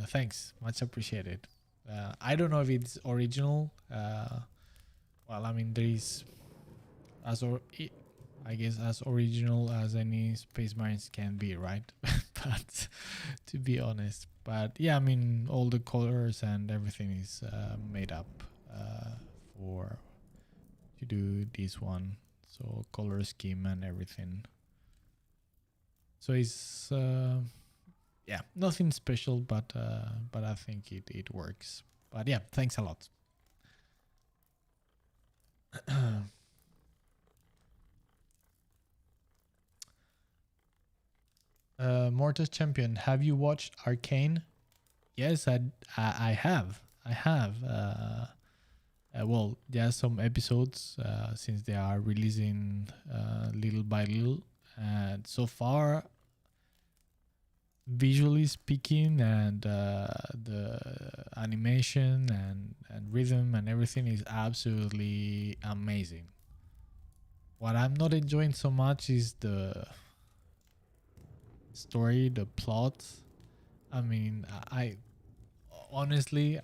Speaker 1: Thanks. Much appreciated. I don't know if it's original. Well, I mean, there is I guess as original as any Space Marines can be, right? But to be honest, but yeah, I mean, all the colors and everything is made up for to do this one. So color scheme and everything. So it's yeah, nothing special, but I think it works. But yeah, thanks a lot. Mortis Champion, have you watched Arcane? Yes, I have. I have. Well, there are some episodes since they are releasing little by little, and so far, visually speaking, and the animation and rhythm and everything is absolutely amazing. What I'm not enjoying so much is the story, the plot. I mean, I honestly,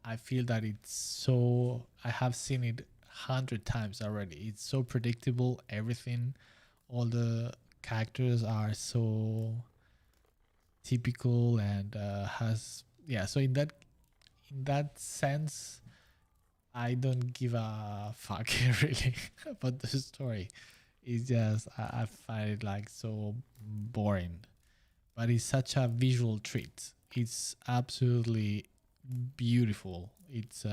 Speaker 1: I feel that it's so. I have seen it 100 times already. It's so predictable. Everything, all the characters are so typical and has yeah. So in that sense, I don't give a fuck really about the story. It's just I find it like so boring, but it's such a visual treat. It's absolutely beautiful. It's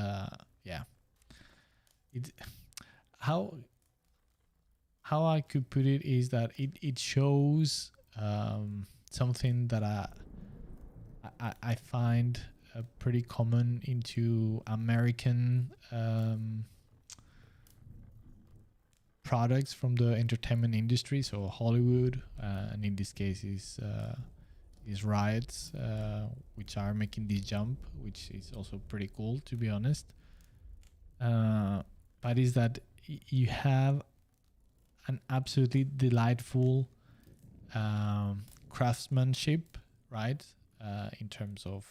Speaker 1: yeah. It how how I could put it is that it shows something that I find pretty common into American products from the entertainment industry, so Hollywood, and in this case is Riots, which are making this jump, which is also pretty cool to be honest. But is that you have an absolutely delightful craftsmanship, right? In terms of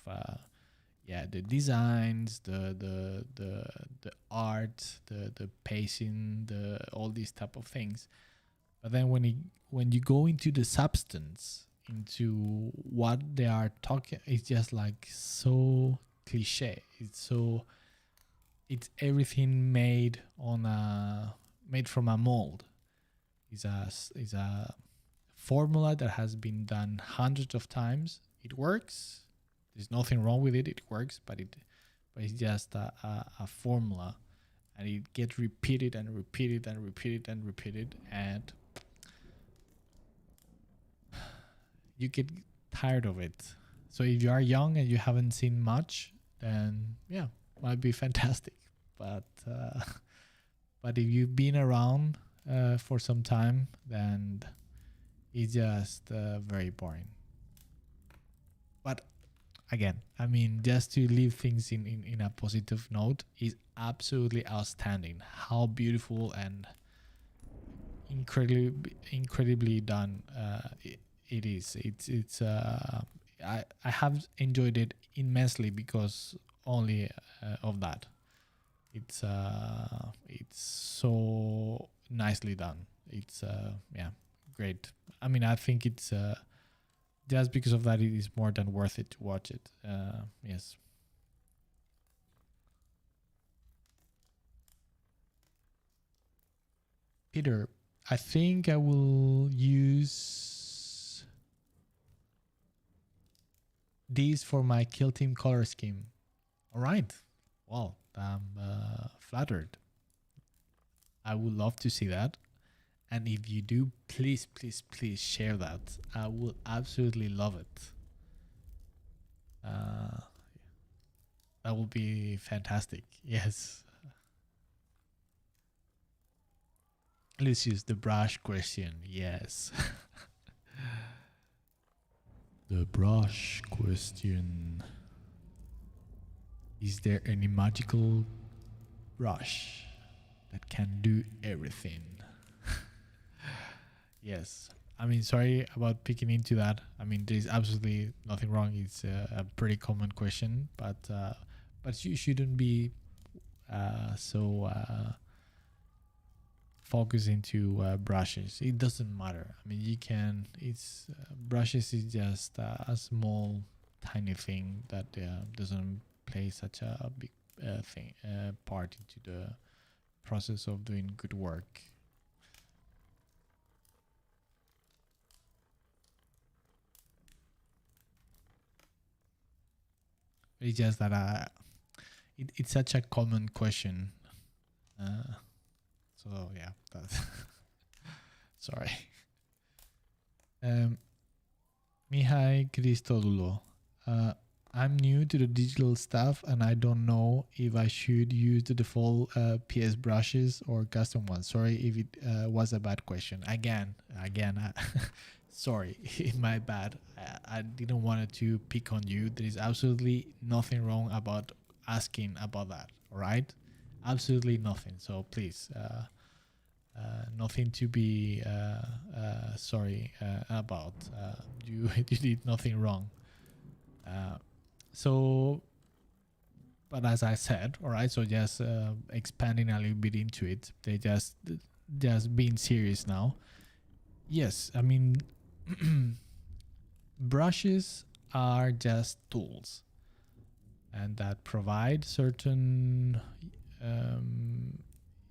Speaker 1: yeah, the designs, the art, the pacing, the all these type of things. But then when you go into the substance, into what they are talking, it's just like so cliche. It's everything made from a mold. Is a formula that has been done hundreds of times. It works. There's nothing wrong with it. It works, but it's just a formula, and it gets repeated and repeated and repeated and repeated, and you get tired of it. So if you are young and you haven't seen much, then yeah, might be fantastic. But but if you've been around for some time, then it's just very boring. But again, I mean, just to leave things in a positive note, is absolutely outstanding. How beautiful and incredibly done it is. I have enjoyed it immensely because only of that. It's so nicely done. It's yeah, great. I mean, I think it's just because of that, it is more than worth it to watch it. Yes. Peter, I think I will use these for my kill team color scheme. All right. Well, I'm flattered. I would love to see that. And if you do, please, please, please share that. I will absolutely love it. That will be fantastic. Yes. Let's use the brush question. Yes. The brush question. Is there any magical brush that can do everything? Yes. I mean, sorry about picking into that. I mean, there's absolutely nothing wrong. It's a pretty common question, but you shouldn't be so focused into brushes. It doesn't matter. I mean, you can. It's brushes is just a small, tiny thing that doesn't play such a big thing part into the process of doing good work. It's just that it's such a common question. So yeah, that's sorry. Mihai Christodulo. I'm new to the digital stuff and I don't know if I should use the default PS brushes or custom ones. Sorry if it was a bad question. Again, sorry, my bad. I didn't want to pick on you. There is absolutely nothing wrong about asking about that. All right, absolutely nothing. So please, nothing to be sorry about. You you did nothing wrong. So, but as I said, all right. So just expanding a little bit into it. They just being serious now. Yes, I mean, brushes are just tools, and that provide certain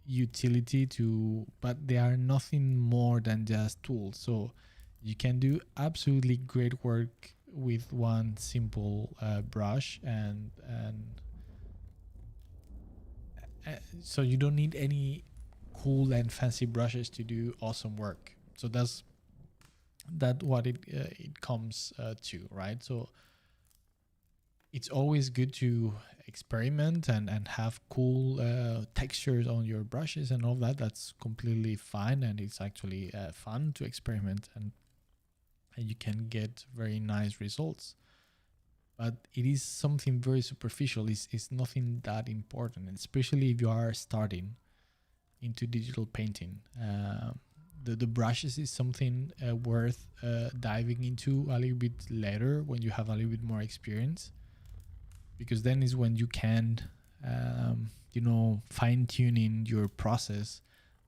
Speaker 1: utility to, but they are nothing more than just tools. So you can do absolutely great work with one simple brush, and so you don't need any cool and fancy brushes to do awesome work. So that's what it comes to, right? So it's always good to experiment and have cool textures on your brushes and all that. That's completely fine, and it's actually fun to experiment, and you can get very nice results. But it is something very superficial. It's nothing that important, especially if you are starting into digital painting. The brushes is something worth diving into a little bit later when you have a little bit more experience, because then is when you can fine tuning your process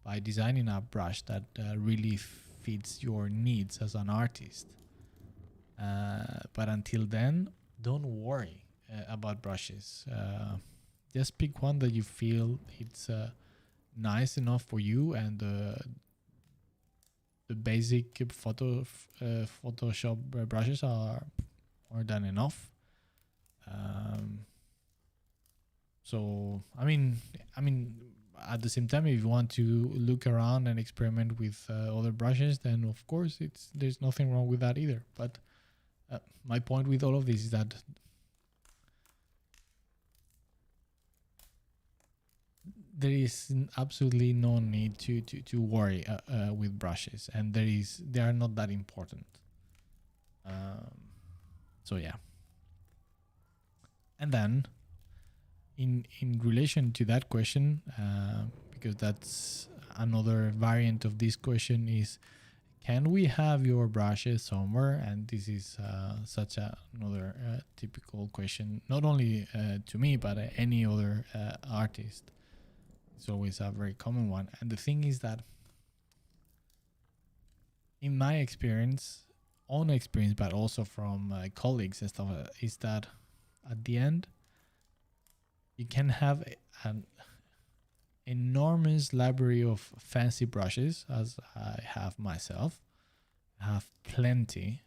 Speaker 1: by designing a brush that really fits your needs as an artist. But until then, don't worry about brushes. Just pick one that you feel it's nice enough for you, and the basic Photoshop brushes are more than enough. So I mean, at the same time, if you want to look around and experiment with other brushes, then of course there's nothing wrong with that either. But my point with all of this is that there is absolutely no need to worry with brushes, and they are not that important. So yeah. And then in relation to that question, because that's another variant of this question, is can we have your brushes somewhere? And this is such another typical question, not only to me, but any other artist. It's always a very common one. And the thing is that in my experience, own experience, but also from colleagues and stuff, is that at the end you can have an enormous library of fancy brushes, as I have myself. I have plenty,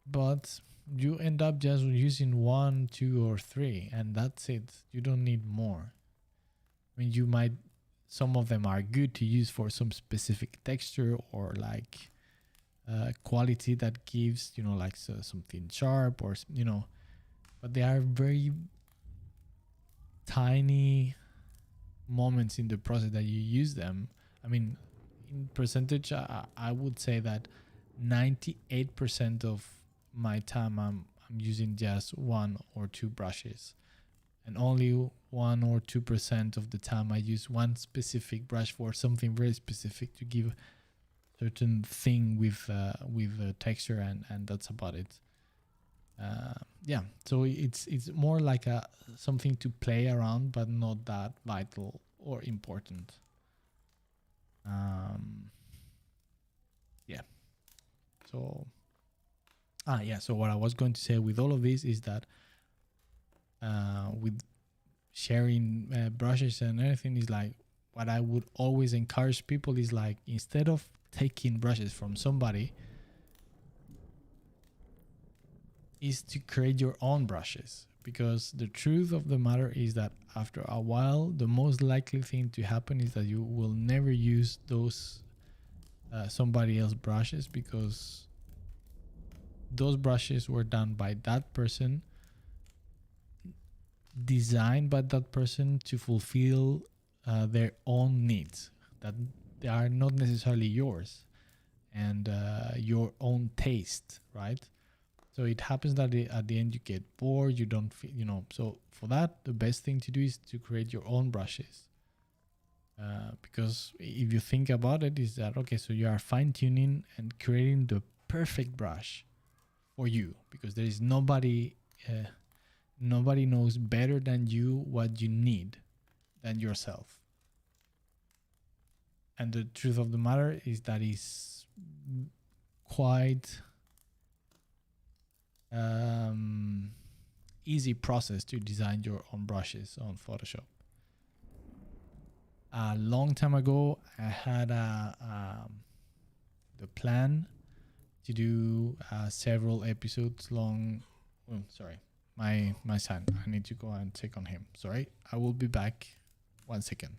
Speaker 1: but you end up just using one, two, or three, and that's it. You don't need more. I mean, you might, some of them are good to use for some specific texture or like quality that gives, like something sharp or, but they are very tiny moments in the process that you use them. I mean, in percentage, I would say that 98% of my time I'm using just one or two brushes, and only 1 or 2% of the time I use one specific brush for something very specific to give certain thing with texture, and that's about it. Yeah, so it's more like a something to play around, but not that vital or important. Yeah. So yeah. So what I was going to say with all of this is that with sharing brushes and everything, is like what I would always encourage people is like, instead of taking brushes from somebody, is to create your own brushes, because the truth of the matter is that after a while the most likely thing to happen is that you will never use those somebody else brushes, because those brushes were done by that person, designed by that person to fulfill their own needs that they are not necessarily yours, and your own taste, right? So it happens that at the end you get bored, you don't feel, so for that, the best thing to do is to create your own brushes. Because if you think about it, is that, okay, so you are fine tuning and creating the perfect brush for you, because there is nobody knows better than you what you need than yourself. And the truth of the matter is that is quite easy process to design your own brushes on Photoshop. A long time ago, I had the plan to do several episodes long. Oh, sorry, my son. I need to go and check on him. Sorry, I will be back. 1 second.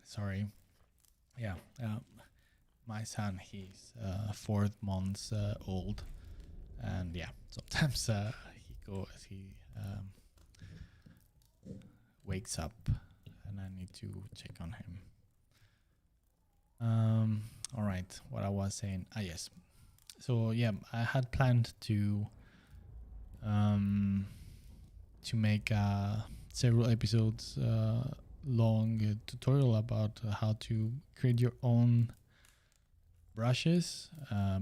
Speaker 1: Sorry. Yeah. My son, he's 4 months old, and yeah, sometimes he wakes up, and I need to check on him. All right. What I was saying. Yes. So yeah, I had planned to make several episodes long tutorial about how to create your own brushes,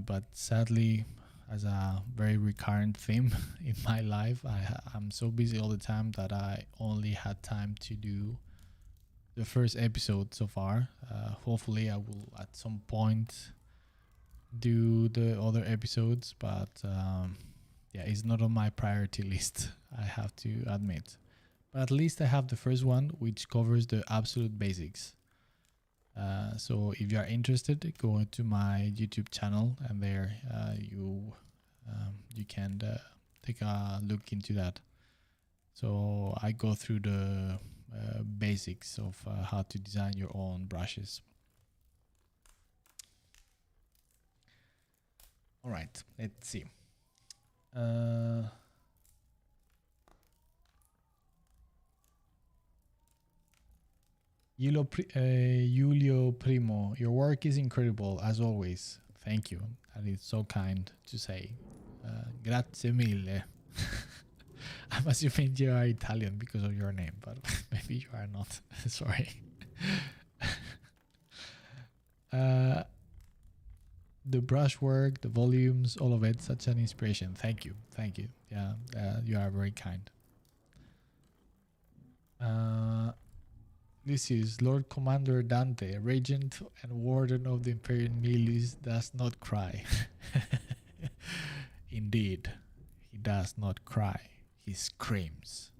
Speaker 1: but sadly, as a very recurrent theme in my life, I'm so busy all the time that I only had time to do the first episode so far. Hopefully I will at some point do the other episodes, but yeah, it's not on my priority list, I have to admit. But at least I have the first one, which covers the absolute basics. So if you are interested, go to my YouTube channel, and there you you can take a look into that. So I go through the basics of how to design your own brushes. All right, let's see. Julio Primo, your work is incredible as always. Thank you. That is so kind to say. Grazie mille. I'm assuming you are Italian because of your name, but maybe you are not. Sorry. The brushwork, the volumes, all of it, such an inspiration. Thank you. Thank you. Yeah, you are very kind. This is Lord Commander Dante, Regent and Warden of the Imperial Milies, does not cry. Indeed, he does not cry. He screams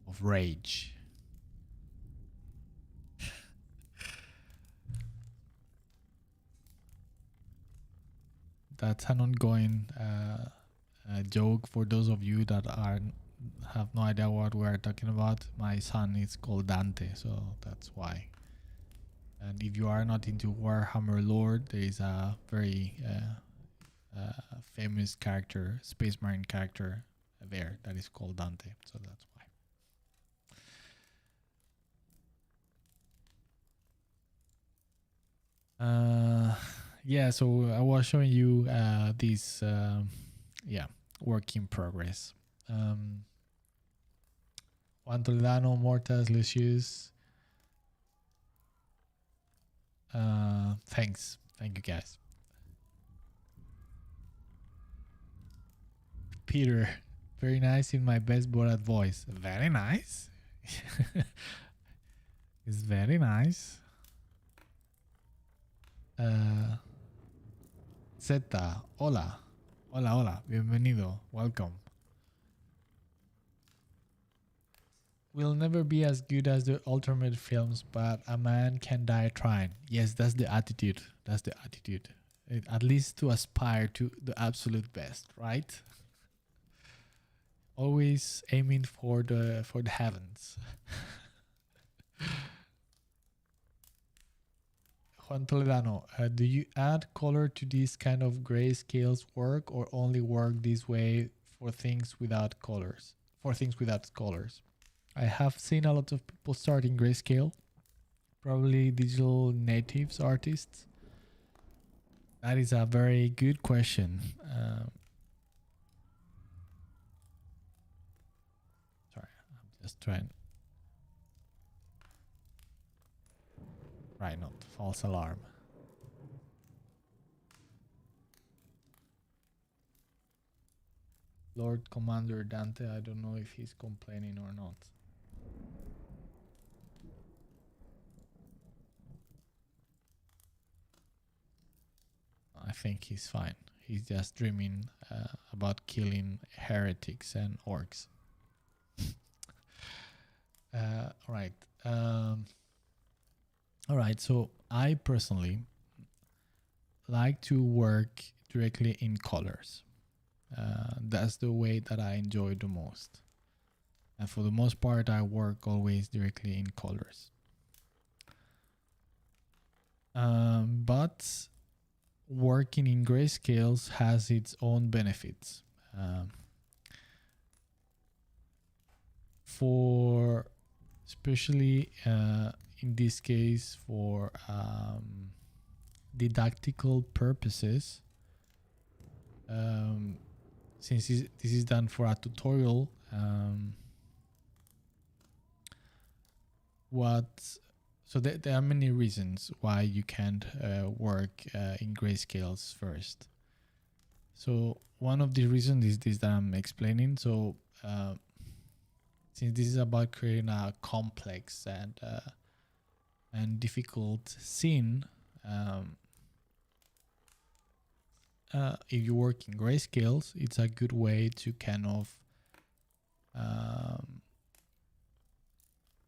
Speaker 1: of rage. That's an ongoing joke for those of you that have no idea what we are talking about. My son is called Dante, so that's why. And if you are not into Warhammer lore, there is a very famous character, Space Marine character there that is called Dante, so that's why. Yeah, so I was showing you this work in progress. Juan Toledano, Mortas, Lucius. Thanks. Thank you, guys. Peter, very nice in my best Borat voice. Very nice. It's very nice. Zeta, hola. Hola, hola. Bienvenido. Welcome. We'll never be as good as the Ultimate films, but a man can die trying. Yes, that's the attitude. That's the attitude. At least to aspire to the absolute best, right? Always aiming for the heavens. Juan Toledano, do you add color to this kind of grayscales work, or only work this way for things without colors? For things without colors. I have seen a lot of people starting grayscale, probably digital natives artists. That is a very good question. Sorry, I'm just trying. Right, not false alarm. Lord Commander Dante, I don't know if he's complaining or not. I think he's fine. He's just dreaming about killing heretics and orcs. All right. All right. So I personally like to work directly in colors. That's the way that I enjoy the most. And for the most part, I work always directly in colors. But working in grayscales has its own benefits. For especially in this case for didactical purposes, since this is done for a tutorial, so there are many reasons why you can't work in grayscales first. So one of the reasons is this that I'm explaining. So since this is about creating a complex and difficult scene, if you work in grayscales, it's a good way to kind of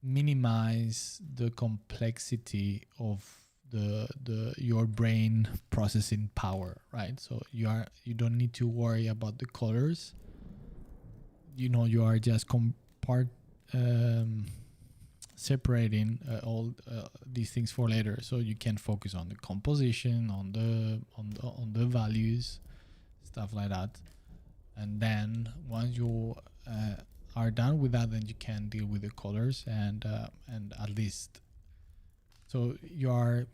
Speaker 1: minimize the complexity of your brain processing power, right? So you don't need to worry about the colors. You are just um, separating all these things for later, so you can focus on the composition, on the values, stuff like that. And then once you are done with that, then you can deal with the colors, and at least so you are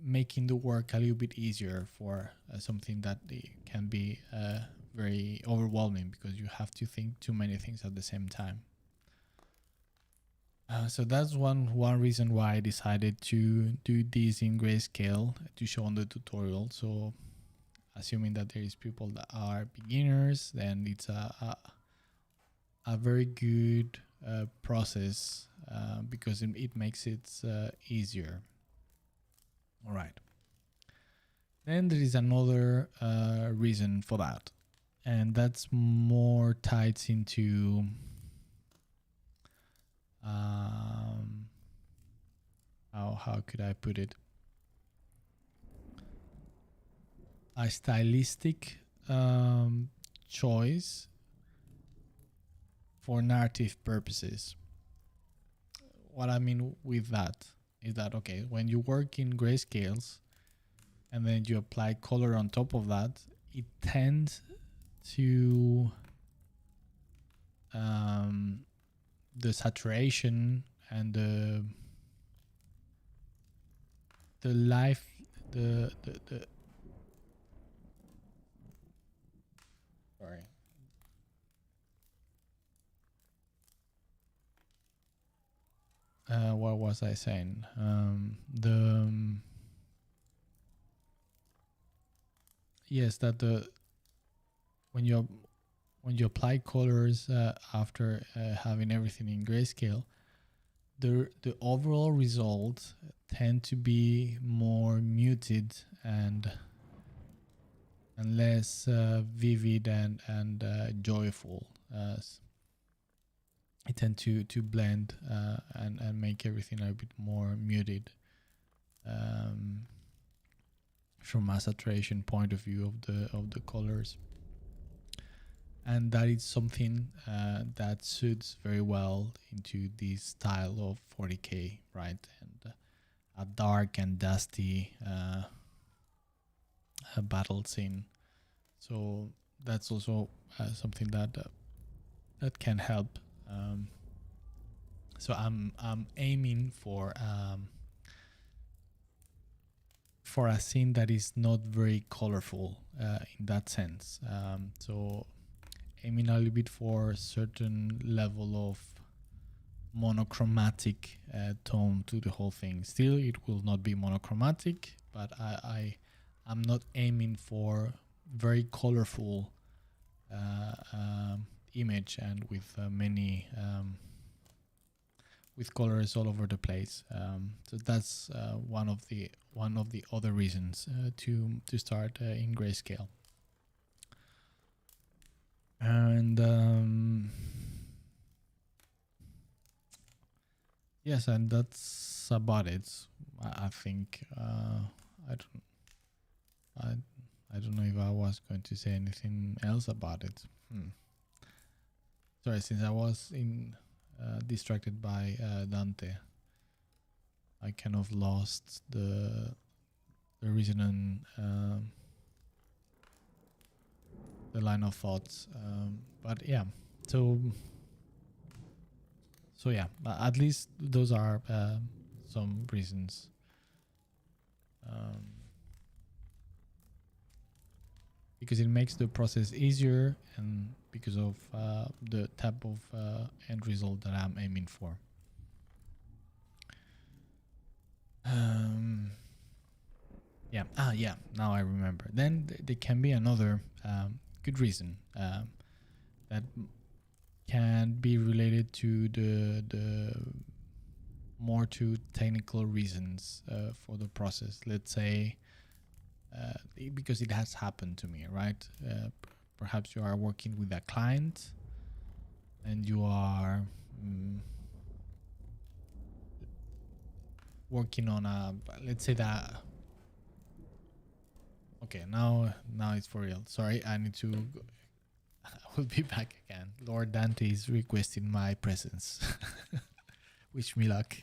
Speaker 1: making the work a little bit easier for something that can be very overwhelming, because you have to think too many things at the same time. So that's one reason why I decided to do this in grayscale to show on the tutorial. So assuming that there is people that are beginners, then it's a very good process because it makes it easier. All right. Then there is another reason for that, and that's more tied into how could I put it? A stylistic choice for narrative purposes. What I mean with that is that, okay, when you work in grayscales and then you apply color on top of that, it tends to the saturation and the life the sorry what was I saying? Yes, that when you apply colors after having everything in grayscale, the overall results tend to be more muted and less vivid and joyful. It tends to blend and make everything a bit more muted from a saturation point of view of the colors. And that is something that suits very well into this style of 40K, right? And a dark and dusty battle scene. So that's also something that that can help. So I'm aiming for a scene that is not very colorful in that sense. So aiming a little bit for a certain level of monochromatic tone to the whole thing. Still, it will not be monochromatic, but I'm not aiming for very colorful image and with many with colors all over the place. So that's one of the other reasons to start in grayscale. And yes, and that's about it. I think I don't know if I was going to say anything else about it. Sorry, since I was distracted by Dante, I kind of lost the reason and the line of thoughts. But yeah, so yeah, at least those are some reasons. Because it makes the process easier, and because of the type of end result that I'm aiming for. Yeah. Yeah. Now I remember. Then there can be another good reason that can be related to the more to technical reasons for the process. Let's say because it has happened to me, right? Perhaps you are working with a client and you are working on a, let's say that, okay, now it's for real. Sorry, I need to go. I will be back again. Lord Dante is requesting my presence. Wish me luck.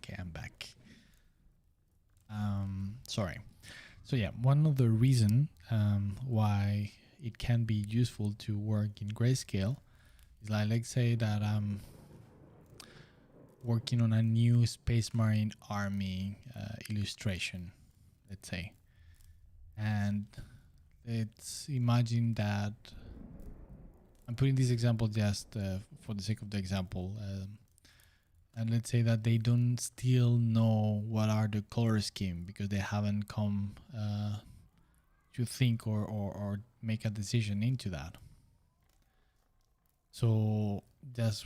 Speaker 1: Okay, I'm back. Sorry. So yeah, one of the reason why it can be useful to work in grayscale is like, let's say that I'm working on a new Space Marine Army illustration, let's say, and let's imagine that I'm putting this example just for the sake of the example. And let's say that they don't still know what are the color scheme because they haven't come to think or make a decision into that. So just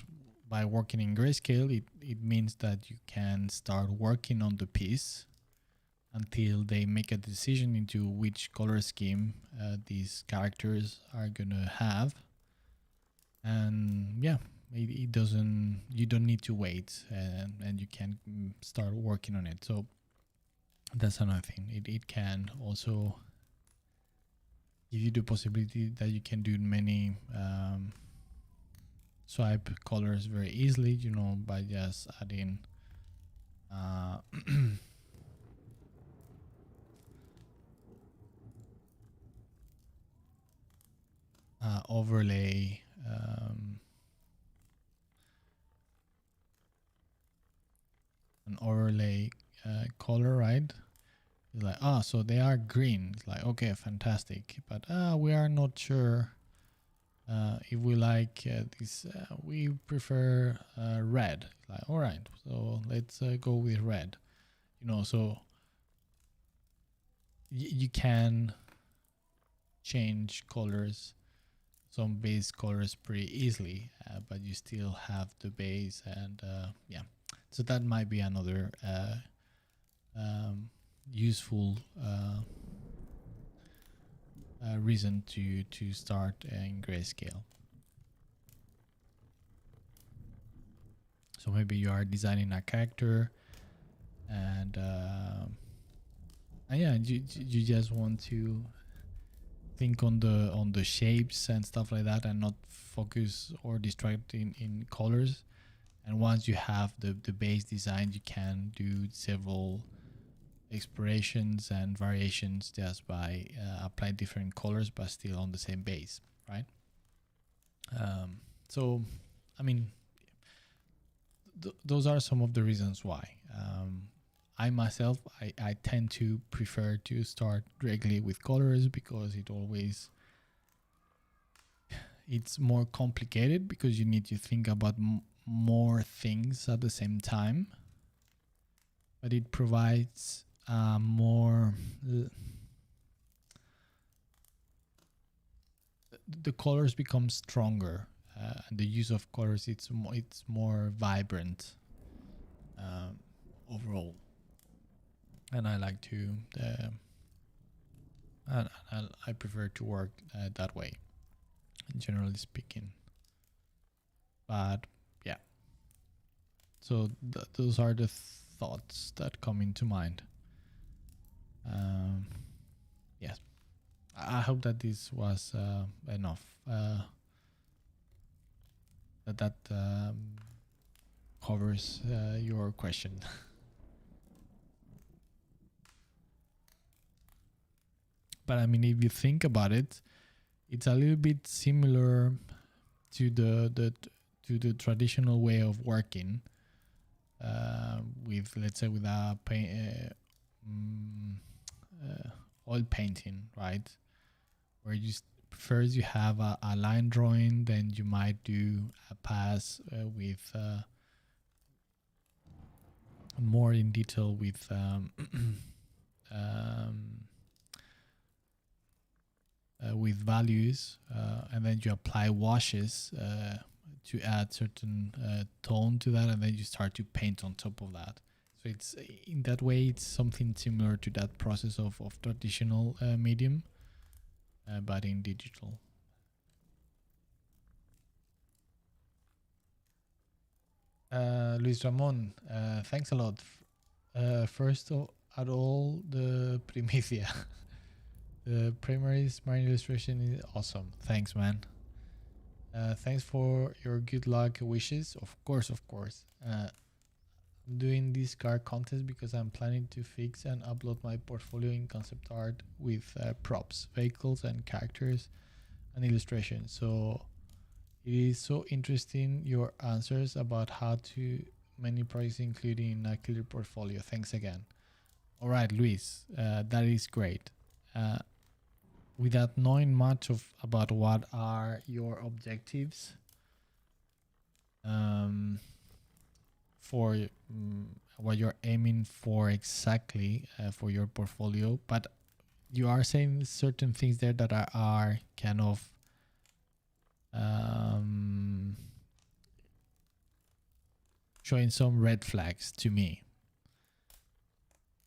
Speaker 1: by working in grayscale, it means that you can start working on the piece until they make a decision into which color scheme these characters are gonna have. And yeah, it doesn't, you don't need to wait, and you can start working on it. So that's another thing. It can also give you the possibility that you can do many swipe colors very easily, you know, by just adding overlay an overlay color, right? It's like, so they are green. It's like, okay, fantastic, but we are not sure if we like this. We prefer red. Like, all right, so let's go with red, you know. So you can change colors, some base colors pretty easily, but you still have the base. And yeah, so that might be another useful reason to start in grayscale. So maybe you are designing a character, and yeah, you just want to think on the shapes and stuff like that, and not focus or distract in colors. And once you have the base design, you can do several explorations and variations just by applying different colors, but still on the same base, right? So, I mean, those are some of the reasons why. I myself, I tend to prefer to start directly with colors because it's more complicated because you need to think about more things at the same time, but it provides more. The colors become stronger, and the use of colors it's more vibrant overall. And I like to I prefer to work that way, generally speaking. But yeah, so those are the thoughts that come into mind. Yes, I hope that this was enough. That covers your question. But I mean, if you think about it, it's a little bit similar to the traditional way of working, with, let's say, with a oil painting, right? Where you first you have a line drawing, then you might do a pass with more in detail with um, with values, and then you apply washes to add certain tone to that, and then you start to paint on top of that. So it's, in that way, it's something similar to that process of traditional medium, but in digital. Luis Ramon, thanks a lot. First at all, the primicia. The primary smart illustration is awesome. Thanks, man. Thanks for your good luck wishes. Of course, of course. I'm doing this card contest because I'm planning to fix and upload my portfolio in concept art with props, vehicles, and characters and illustrations. So it is so interesting, your answers about how to many projects including a clear portfolio. Thanks again. All right, Luis, that is great. Without knowing much about what are your objectives for what you're aiming for exactly for your portfolio, but you are saying certain things there that are kind of showing some red flags to me.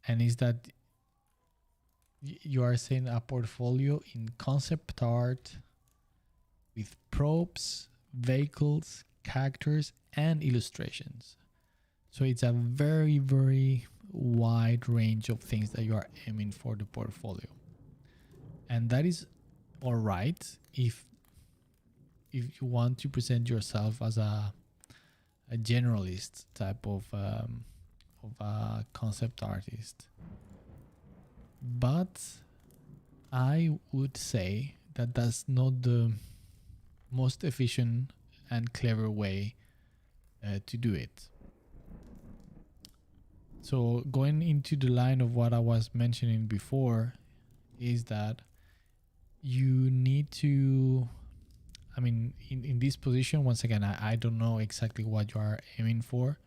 Speaker 1: And is that you are saying a portfolio in concept art with props, vehicles, characters, and illustrations. So it's a very, very wide range of things that you are aiming for the portfolio. And that is all right if you want to present yourself as a generalist type of a concept artist. But I would say that that's not the most efficient and clever way to do it. So going into the line of what I was mentioning before is that you need to, I mean, in this position, once again, I don't know exactly what you are aiming for,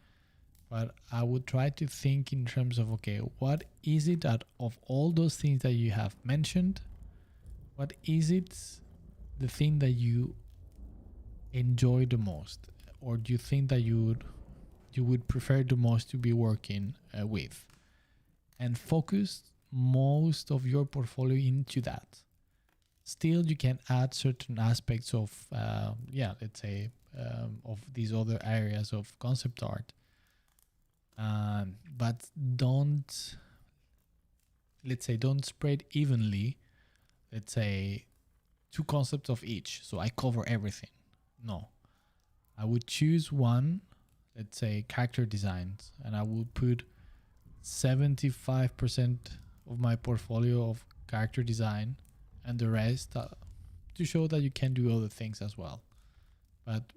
Speaker 1: but I would try to think in terms of, okay, what is it that of all those things that you have mentioned, what is it the thing that you enjoy the most, or do you think that you would prefer the most to be working with, and focus most of your portfolio into that. Still, you can add certain aspects of let's say of these other areas of concept art, but don't, let's say, don't spread evenly, let's say, two concepts of each, so I cover everything. No, I would choose one, let's say character designs, and I would put 75% of my portfolio of character design, and the rest to show that you can do other things as well, but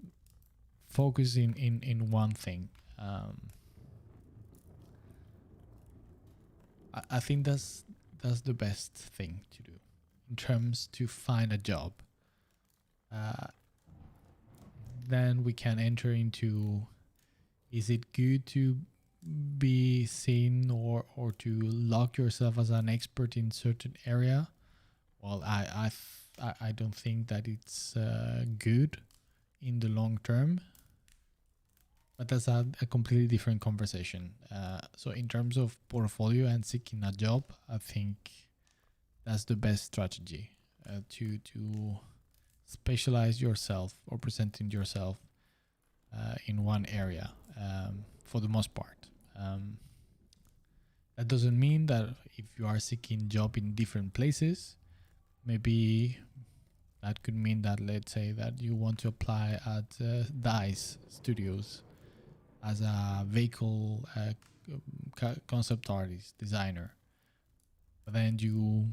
Speaker 1: focus in one thing. I think that's the best thing to do in terms to find a job. Then we can enter into, is it good to be seen or to lock yourself as an expert in certain area? Well, I don't think that it's good in the long term, but that's a completely different conversation. So in terms of portfolio and seeking a job, I think that's the best strategy, to specialize yourself or presenting yourself in one area for the most part. Um, that doesn't mean that if you are seeking job in different places, maybe that could mean that, let's say that you want to apply at DICE Studios as a vehicle concept artist, designer. But then you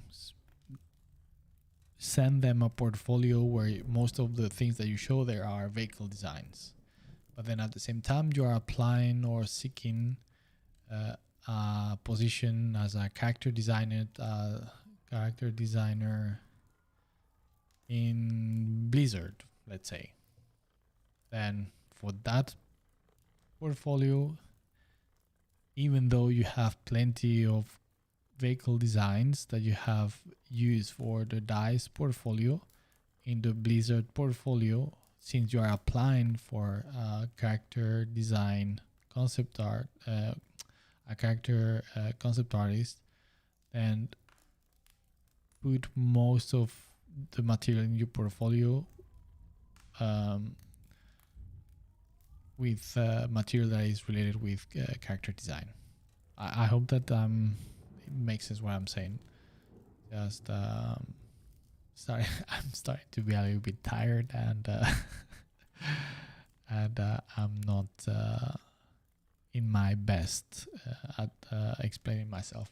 Speaker 1: send them a portfolio where most of the things that you show there are vehicle designs. But then at the same time, you are applying or seeking a position as a character designer in Blizzard, let's say. Then for that portfolio, even though you have plenty of vehicle designs that you have used for the DICE portfolio, in the Blizzard portfolio, since you are applying for character design concept art, a character concept artist, and put most of the material in your portfolio with material that is related with character design. I hope that it makes sense what I'm saying. Just sorry, I'm starting to be a little bit tired, and I'm not in my best at explaining myself.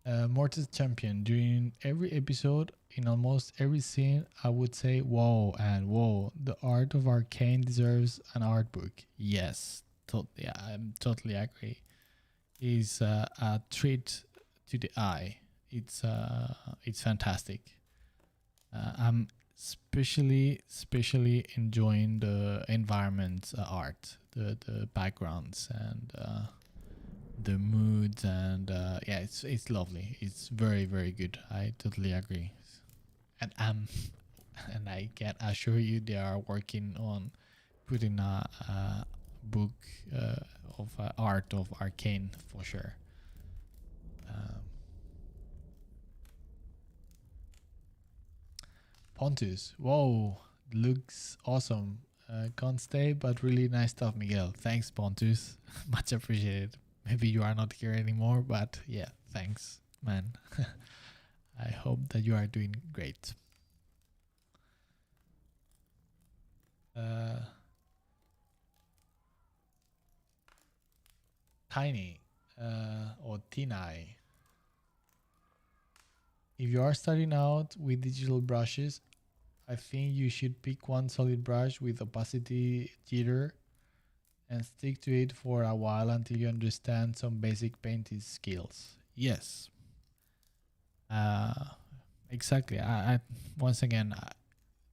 Speaker 1: Mortis Champion. During every episode, in almost every scene, I would say, whoa, and whoa, the art of Arcane deserves an art book. Yes, yeah, I'm totally agree. Is a treat to the eye. It's fantastic. I'm especially enjoying the environment art, the backgrounds, and the moods, and yeah, it's lovely. It's very, very good. I totally agree. And and I can assure you they are working on putting a book of art of Arcane for sure. Pontus, whoa, looks awesome. Can't stay, but really nice stuff, Miguel. Thanks, Pontus. Much appreciated. Maybe you are not here anymore, but yeah, thanks, man. I hope that you are doing great. Tiny or Tinai. If you are starting out with digital brushes, I think you should pick one solid brush with opacity jitter and stick to it for a while until you understand some basic painting skills. Yes. Uh, exactly. I once again,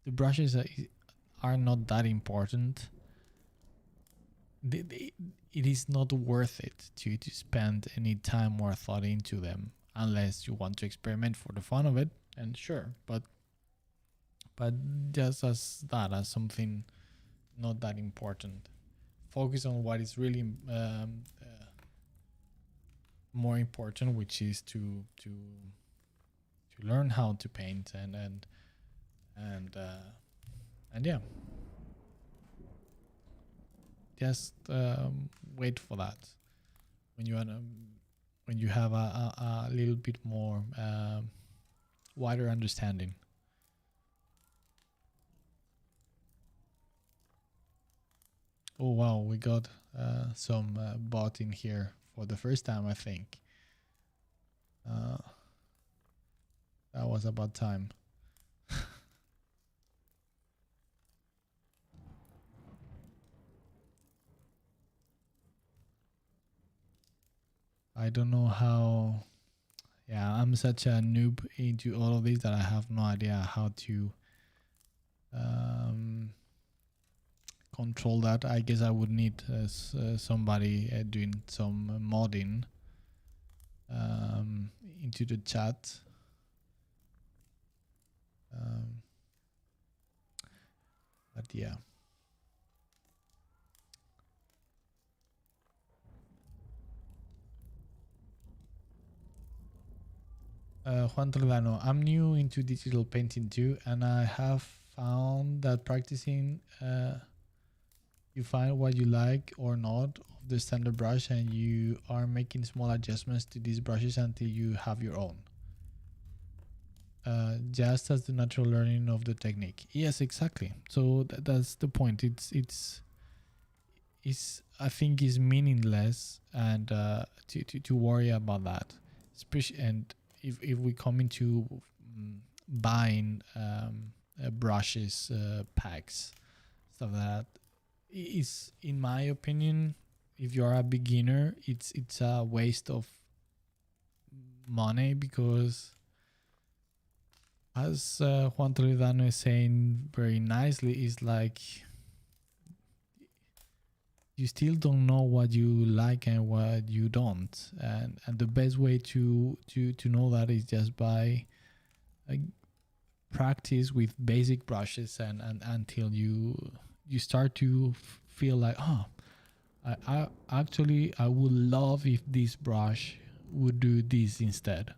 Speaker 1: the brushes are not that important. It is not worth it to spend any time or thought into them unless you want to experiment for the fun of it. And sure, but just as something not that important. Focus on what is really more important, which is to learn how to paint and yeah, just wait for that when you have a little bit more wider understanding. Oh wow, we got some bot in here for the first time, I think. That was about time. I don't know how. Yeah, I'm such a noob into all of this that I have no idea how to control that. I guess I would need somebody doing some modding into the chat. But yeah. Juan Toledano, I'm new into digital painting too, and I have found that practicing, you find what you like or not of the standard brush, and you are making small adjustments to these brushes until you have your own. Just as the natural learning of the technique. Yes, exactly. So that's the point. It's I think is meaningless, and to worry about that, especially, and if we come into buying brushes, packs, stuff like that, is, in my opinion, if you're a beginner, it's a waste of money, because as Juan Toledano is saying very nicely, is like you still don't know what you like and what you don't, and the best way to know that is just by uh, practice with basic brushes, and until you start to feel like, oh, I actually I would love if this brush would do this instead.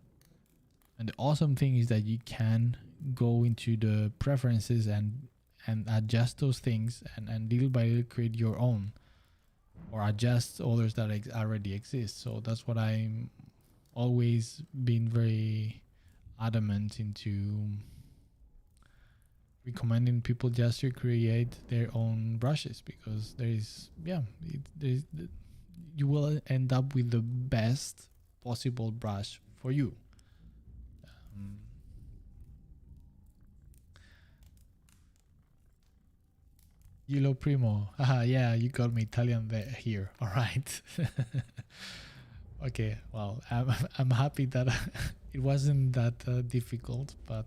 Speaker 1: And the awesome thing is that you can go into the preferences and adjust those things, and little by little create your own, or adjust others that already exist. So that's what I'm always been very adamant into recommending people, just to create their own brushes, because you will end up with the best possible brush for you. Um, Yellow Primo. Yeah, you got me Italian there here. All right. Okay, well, I'm happy that it wasn't that difficult, but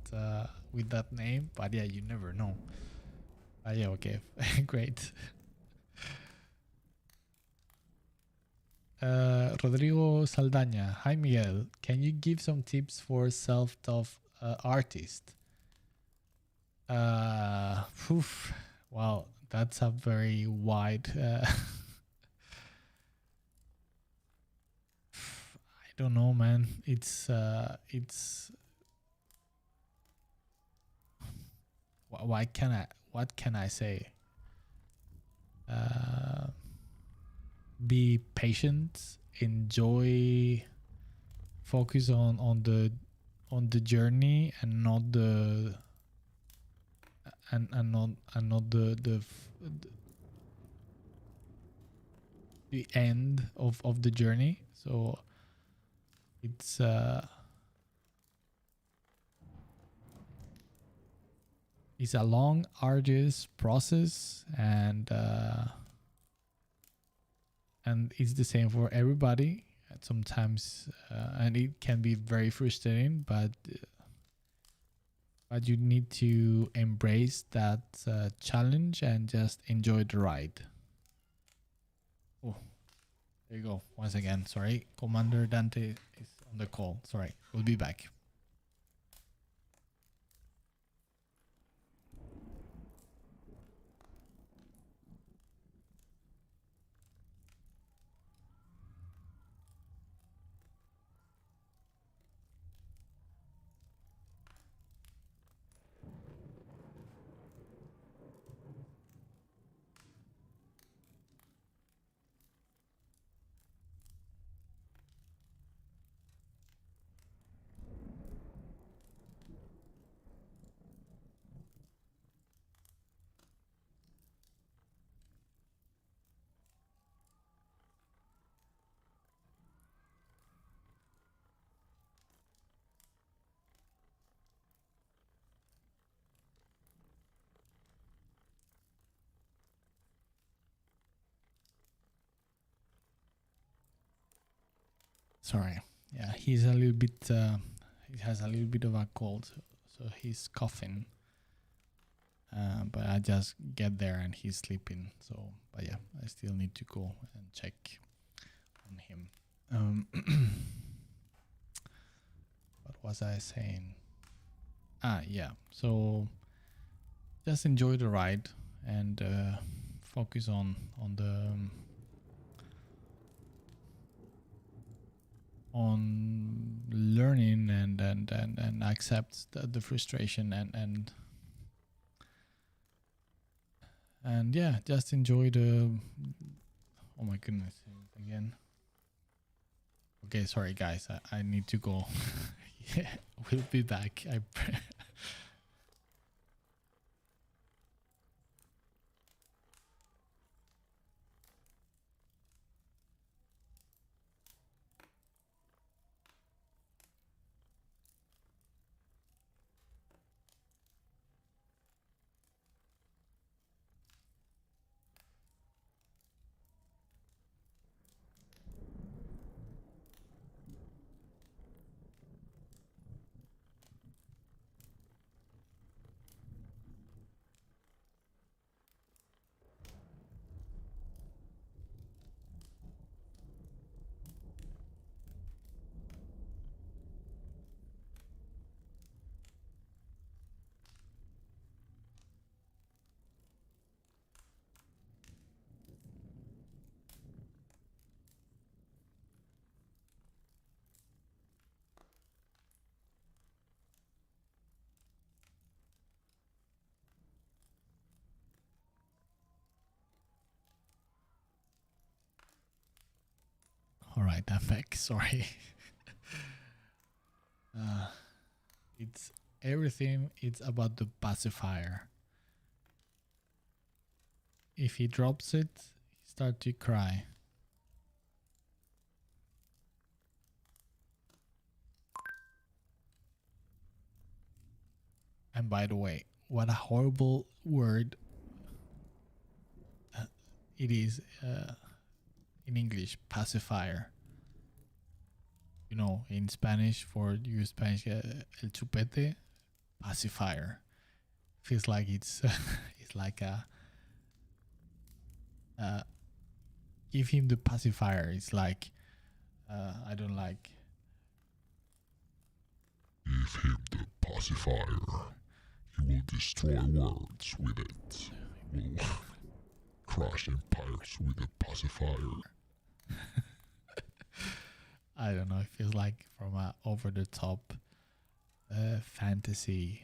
Speaker 1: with that name. But yeah, you never know. Yeah, okay, great. Rodrigo Saldaña. Hi, Miguel. Can you give some tips for self-taught artist? Oof. Wow, that's a very wide. I don't know, man. It's why can I? What can I say? Uh, be patient. Enjoy. Focus on the journey, and not the and not the end of the journey. So it's it's a long, arduous process, and it's the same for everybody. Sometimes, and it can be very frustrating, but you need to embrace that challenge and just enjoy the ride. Oh, there you go. Once again, sorry, Commander Dante is on the call. Sorry, we'll be back. Sorry. Yeah, he's a little bit. He has a little bit of a cold, so he's coughing. But I just get there and he's sleeping. So, but yeah, I still need to go and check on him. What was I saying? Yeah. So just enjoy the ride, and focus on the on learning and accept the frustration and yeah, just enjoy the. Oh my goodness, again. Okay, sorry guys, I need to go. Yeah, we'll be back. All right, I'm back. Sorry. uh, it's everything. It's about the pacifier. If he drops it, he starts to cry. And by the way, what a horrible word it is in English, pacifier. You know, in Spanish, for you Spanish, el chupete, pacifier. Feels like it's it's like a give him the pacifier. It's like I don't like.
Speaker 2: Give him the pacifier. He will destroy worlds with it. He will crush empires with the pacifier.
Speaker 1: I don't know. It feels like from a over the top fantasy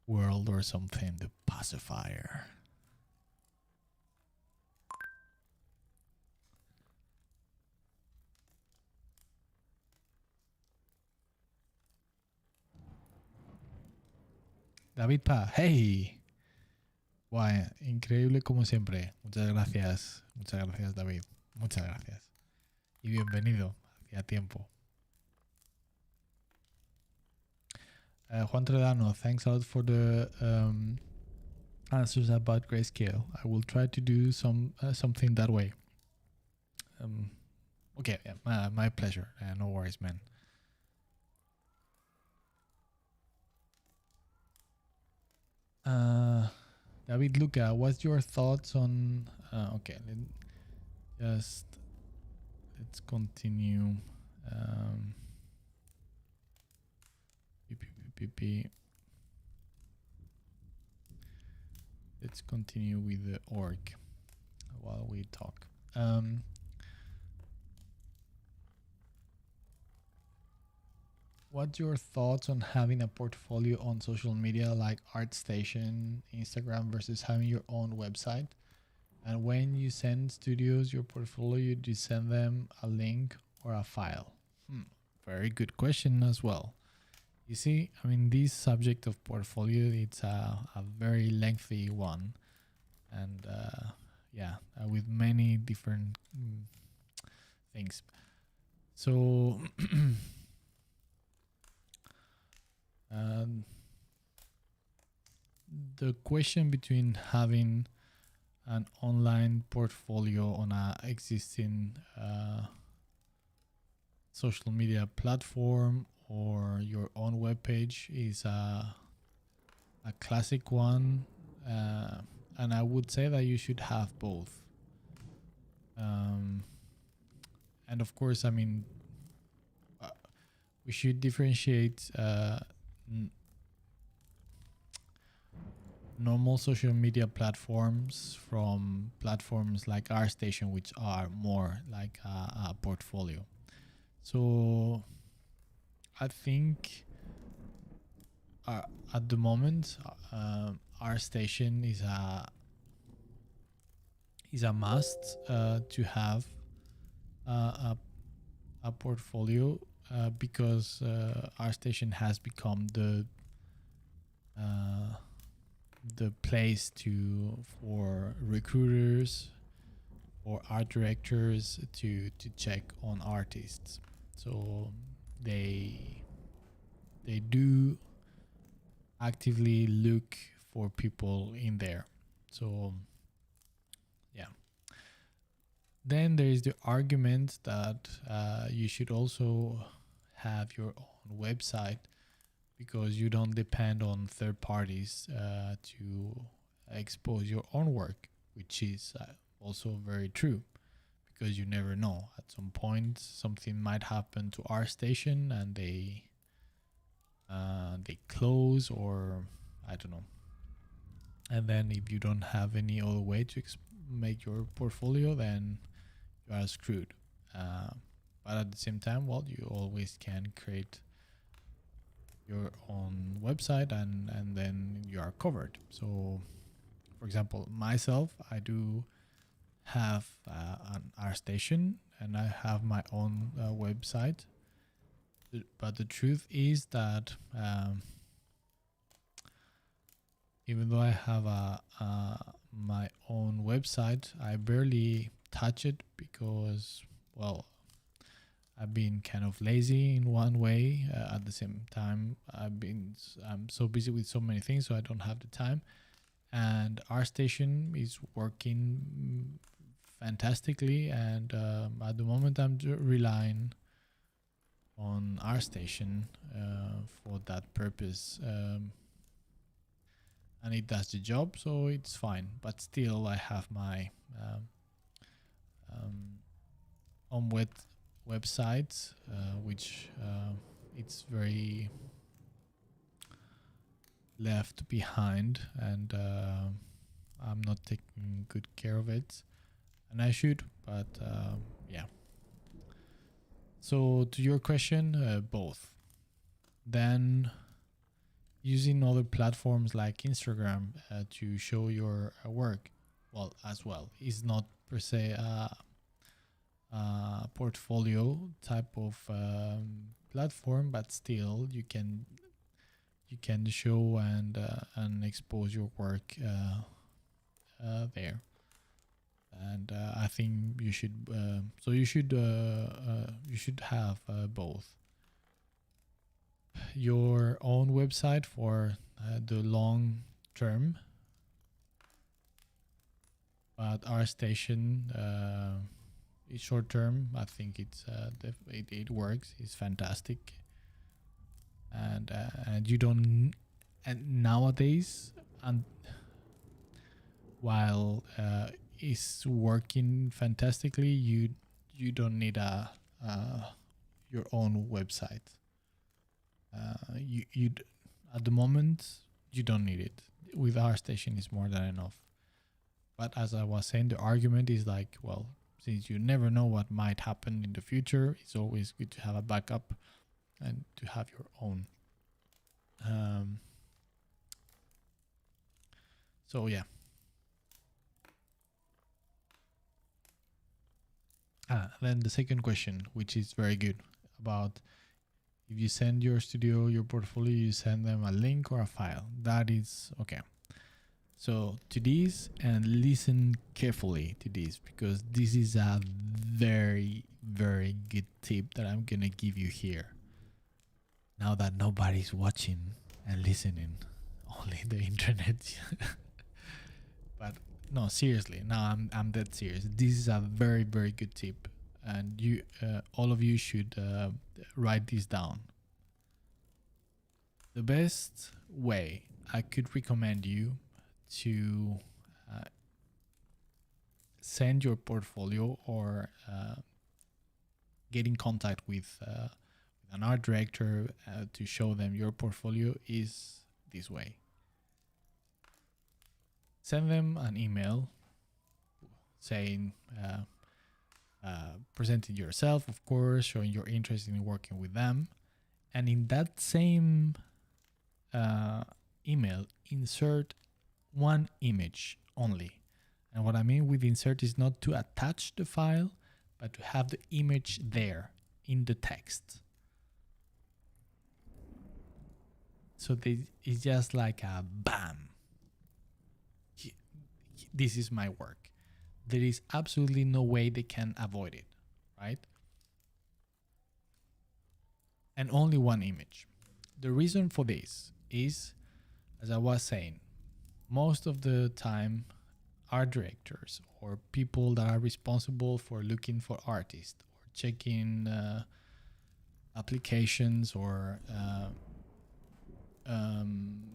Speaker 1: world or something. The pacifier. David Pa, hey. Guay, increíble como siempre. Muchas gracias. Muchas gracias, David. Muchas gracias. Y bienvenido. Hacía tiempo. Juan Tredano, thanks a lot for the answers about grayscale. I will try to do something that way. Okay, yeah, my pleasure. No worries, man. David Luca, what's your thoughts on? Okay, let's continue. Let's continue with the org while we talk. What's your thoughts on having a portfolio on social media like ArtStation, Instagram versus having your own website? And when you send studios your portfolio, do you send them a link or a file? Very good question as well. You see, I mean, this subject of portfolio, it's a very lengthy one. And yeah, with many different things. So the question between having an online portfolio on a existing social media platform or your own webpage is a classic one, and I would say that you should have both. And of course, I mean, we should differentiate normal social media platforms from platforms like ArtStation, which are more like a portfolio. So I think at the moment, ArtStation is a must to have a portfolio because ArtStation has become the place for recruiters or art directors to check on artists. So they do actively look for people in there. So yeah. Then there is the argument that you should also have your own website because you don't depend on third parties to expose your own work, which is also very true because you never know. At some point, something might happen to our station and they close, or I don't know. And then if you don't have any other way to make your portfolio, then you are screwed. But at the same time, well, you always can create your own website and then you are covered. So for example, myself, I do have an art station and I have my own website, but the truth is that even though I have my own website, I barely touch it because, well, I've been kind of lazy in one way. At the same time, I'm so busy with so many things, so I don't have the time. And our station is working fantastically, and at the moment, I'm relying on our station for that purpose. And it does the job, so it's fine. But still, I have my own website, which it's very left behind, and I'm not taking good care of it, and I should. But yeah. So to your question, both. Then using other platforms like Instagram to show your work, well, as well, is not per se a portfolio type of platform, but still you can show and expose your work there. And I think you should you should have both your own website for the long term, but our station is short term. I think it works. It's fantastic, and you don't. And nowadays, and while it's working fantastically, you don't need your own website. You at the moment you don't need it. With our station, is more than enough. But as I was saying, the argument is like, well, since you never know what might happen in the future, it's always good to have a backup and to have your own. So yeah. Then the second question, which is very good, about if you send your studio, your portfolio, you send them a link or a file. That is okay. So to this, and listen carefully to this, because this is a very, very good tip that I'm gonna give you here. Now that nobody's watching and listening, only the internet. But no, seriously, now I'm dead serious. This is a very, very good tip, and you all of you should write this down. The best way I could recommend you to send your portfolio or get in contact with an art director to show them your portfolio is this way. send them an email saying, presenting yourself, of course, showing your interest in working with them. And in that same email, insert one image only. And what I mean with insert is not to attach the file, but to have the image there in the text. So it's just like a bam. This is my work. There is absolutely no way they can avoid it, right? And only one image. The reason for this is, as I was saying, most of the time, art directors or people that are responsible for looking for artists or checking applications or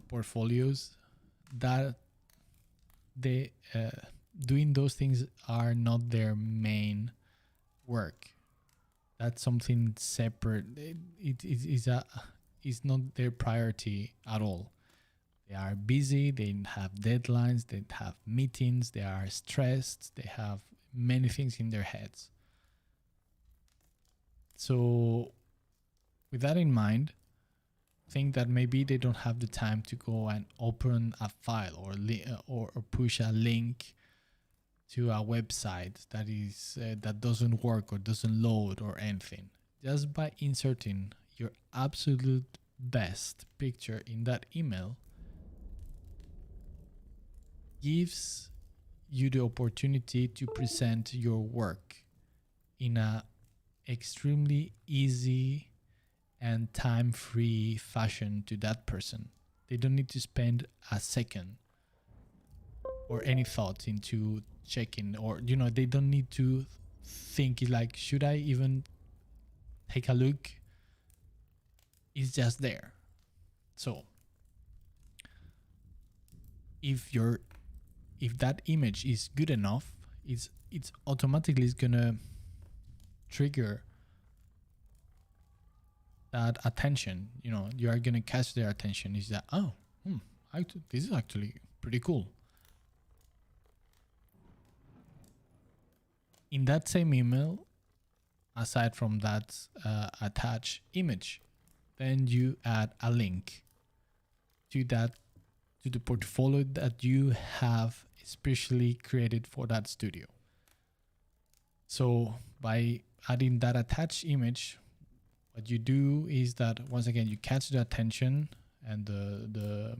Speaker 1: portfolios, that they doing those things are not their main work. That's something separate. It is not their priority at all. They are busy, they have deadlines, they have meetings, they are stressed, they have many things in their heads. So with that in mind, think that maybe they don't have the time to go and open a file or push a link to a website that is that doesn't work or doesn't load or anything. Just by inserting your absolute best picture in that email gives you the opportunity to present your work in a extremely easy and time-free fashion to that person. They don't need to spend a second or any thought into checking, or they don't need to think like, should I even take a look? It's just there. So if that image is good enough, it's automatically gonna trigger that attention. You are gonna catch their attention. Is that, this is actually pretty cool. In that same email, aside from that attached image, then you add a link to the portfolio that you have especially created for that studio. So by adding that attached image, what you do is that, once again, you catch the attention and the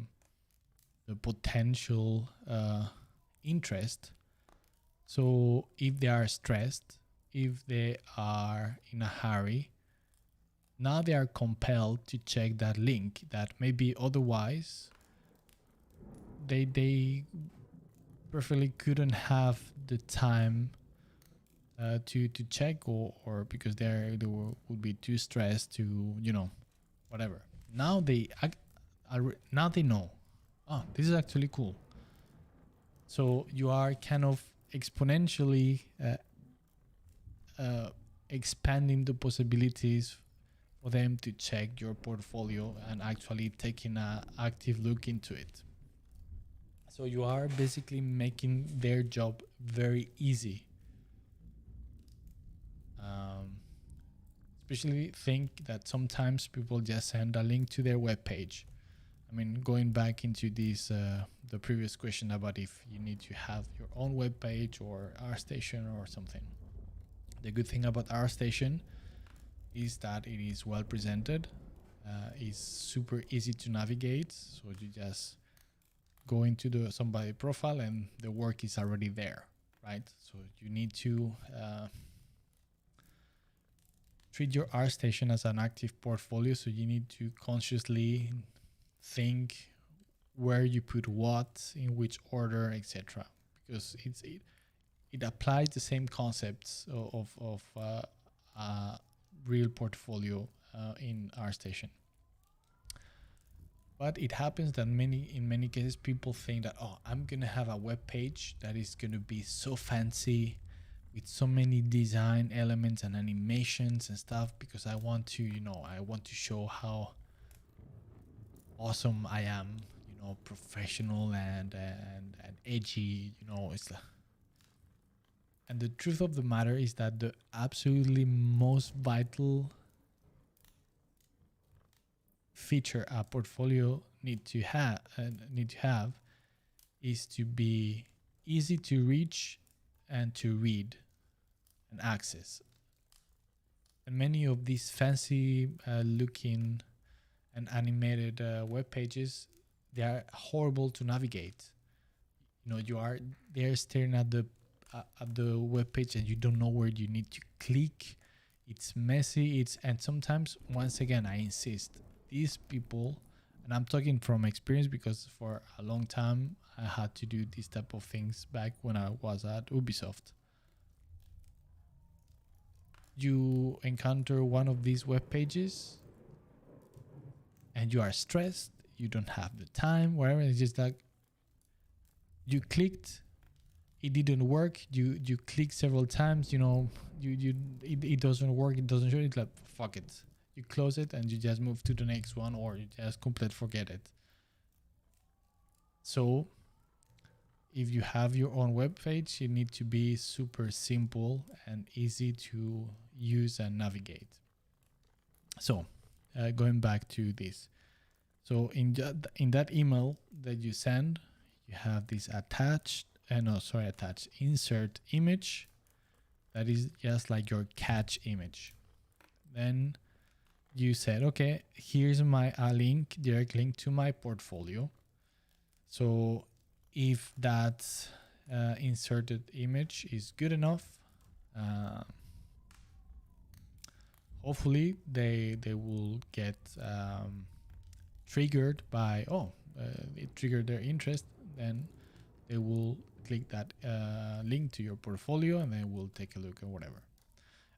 Speaker 1: potential interest. So if they are stressed, if they are in a hurry, now they are compelled to check that link that maybe otherwise they perfectly couldn't have the time to check, or because they would be too stressed to whatever. Now they know, oh, this is actually cool. So you are kind of exponentially expanding the possibilities for them to check your portfolio and actually taking an active look into it. So you are basically making their job very easy. Especially think that sometimes people just send a link to their webpage. I mean, going back into this, the previous question about if you need to have your own webpage or ArtStation or something. The good thing about ArtStation is that it is well presented. It's super easy to navigate. So you just go into somebody profile and the work is already there, right? So you need to treat your ArtStation as an active portfolio. So you need to consciously think where you put what, in which order, etc. Because it applies the same concepts of real portfolio in ArtStation. But it happens that in many cases people think that, oh, I'm gonna have a web page that is gonna be so fancy with so many design elements and animations and stuff, because I want to show how awesome I am, professional and edgy. It's and the truth of the matter is that the absolutely most vital feature a portfolio need to have is to be easy to reach and to read and access. And many of these fancy looking and animated web pages, they are horrible to navigate. You are there staring at the web page and you don't know where you need to click. It's messy. And sometimes, once again, I insist, these people, and I'm talking from experience because for a long time I had to do these type of things back when I was at Ubisoft. You encounter one of these web pages and you are stressed, you don't have the time, whatever. It's just like you clicked, it didn't work. You click several times, it doesn't work, it doesn't show. It's like, fuck it. You close it and you just move to the next one, or you just completely forget it. So if you have your own web page, it needs to be super simple and easy to use and navigate. So going back to this. So in that email that you send, you have this insert image that is just like your catch image. Then you said, okay, here's my direct link to my portfolio. So if that inserted image is good enough, hopefully they will get triggered by, it triggered their interest. Then they will click that link to your portfolio and they will take a look at whatever.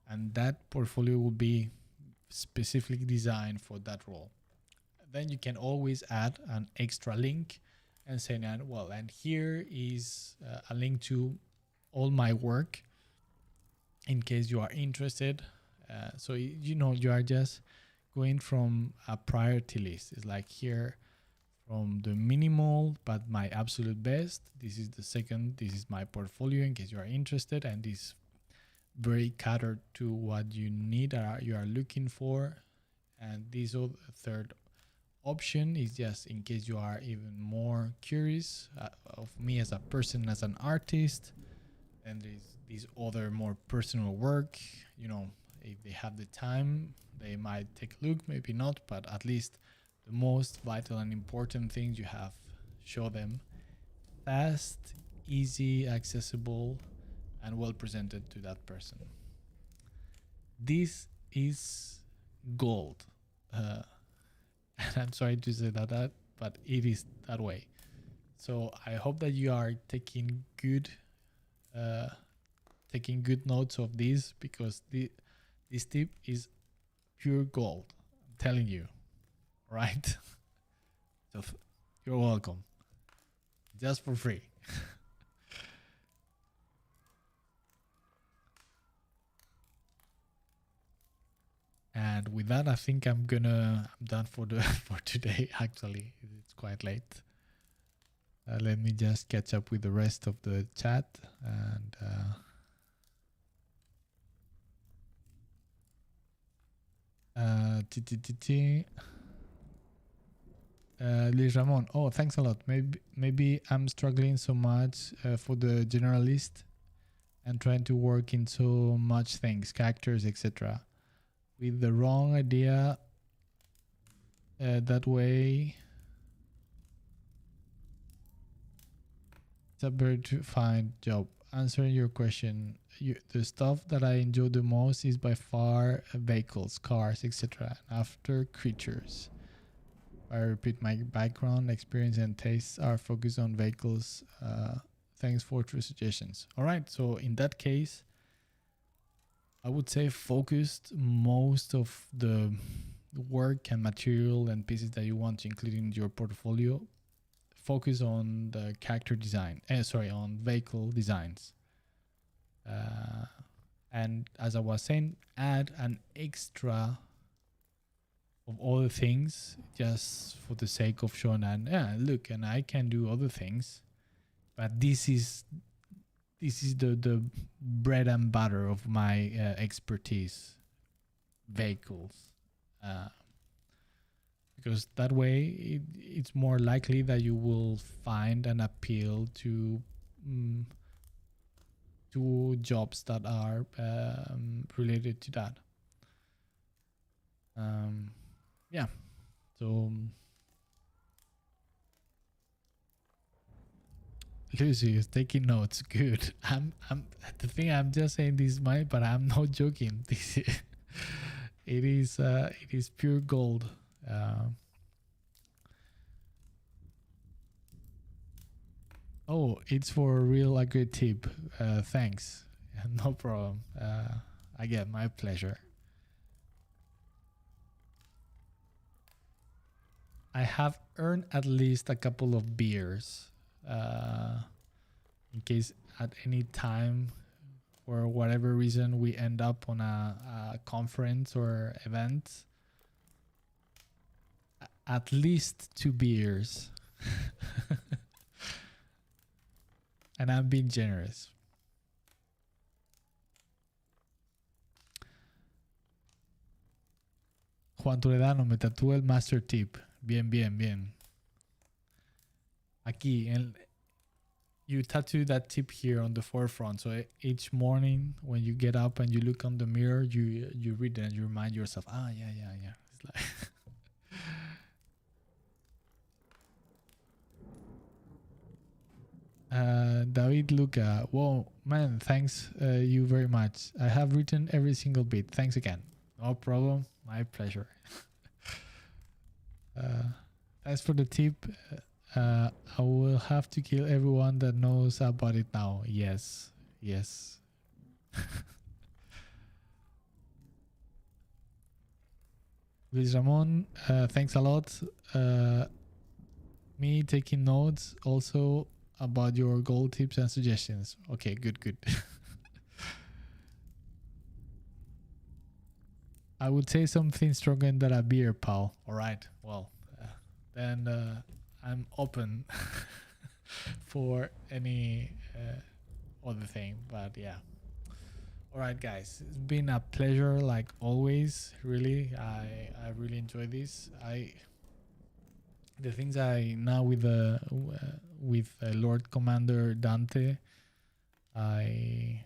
Speaker 1: And that portfolio will be specifically designed for that role. Then you can always add an extra link and say, and here is a link to all my work in case you are interested. So you are just going from a priority list. It's like, here from the minimal but my absolute best, this is the second, this is my portfolio in case you are interested, and this very catered to what you need or you are looking for. And this third option is just in case you are even more curious of me as a person, as an artist. And there's this other more personal work. If they have the time, they might take a look, maybe not, but at least the most vital and important things you have, show them fast, easy, accessible, and well presented to that person. This is gold. And I'm sorry to say that, but it is that way. So I hope that you are taking good notes of this, because this tip is pure gold. I'm telling you, right? So you're welcome. Just for free. And with that, I think I'm done for today. Actually, it's quite late. Let me just catch up with the rest of the chat and. Luis Ramon, thanks a lot. Maybe I'm struggling so much for the generalist and trying to work in so much things, characters, etc. with the wrong idea. That way it's a very to find job. Answering your question, the stuff that I enjoy the most is by far vehicles, cars, etc. After creatures. I repeat, my background, experience, and tastes are focused on vehicles. Thanks for true suggestions. All right, so in that case, I would say focused most of the work and material and pieces that you want to include in your portfolio. Focus on the character design. On vehicle designs. And as I was saying, add an extra of other things just for the sake of showing that, yeah, look, and I can do other things, but this is the bread and butter of my expertise, vehicles, because that way it's more likely that you will find an appeal to jobs that are related to that. Yeah, so Lucy is taking notes. Good. I'm the thing. I'm just saying this, but I'm not joking. This it is pure gold. Oh, it's for a real a good tip. Thanks. No problem. Again, my pleasure. I have earned at least a couple of beers, in case at any time, for whatever reason, we end up on a conference or event. At least 2 beers. And I'm being generous. Juan Toledano, me tatúa el master tip. Bien, bien, bien. Aquí, you tattoo that tip here on the forefront. So each morning when you get up and you look on the mirror, you read it and you remind yourself, yeah. It's like David Luca, whoa, man, thanks you very much. I have written every single bit. Thanks again. No problem. My pleasure. As for the tip, I will have to kill everyone that knows about it now. Yes. Luis Ramon, thanks a lot. Me taking notes also about your goal tips and suggestions. Okay, good. I would say something stronger than a beer, pal. All right. Well, then I'm open for any other thing. But yeah. All right, guys. It's been a pleasure, like always. Really, I really enjoy this. The things I now with Lord Commander Dante, I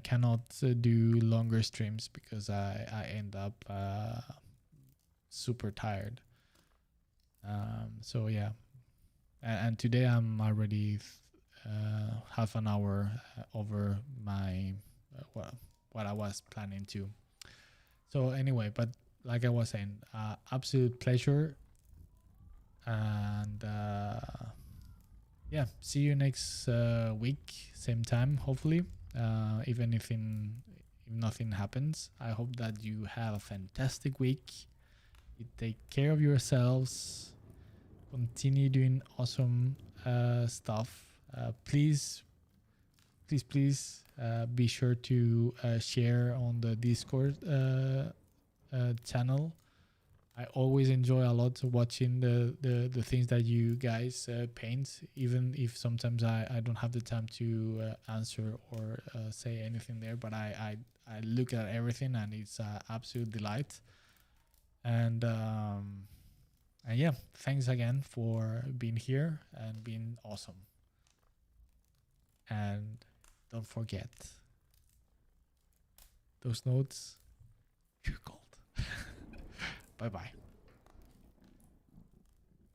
Speaker 1: cannot do longer streams because I end up super tired. So yeah, and today I'm already half an hour over my what I was planning to. So anyway, but like I was saying, absolute pleasure, and yeah, see you next week, same time, hopefully. If nothing happens, I hope that you have a fantastic week. You take care of yourselves. Continue doing awesome stuff. Please be sure to share on the Discord channel. I always enjoy a lot watching the things that you guys paint, even if sometimes I don't have the time to answer or say anything there, but I look at everything and it's an absolute delight. And yeah, thanks again for being here and being awesome. And don't forget, those notes, pure gold. Bye bye.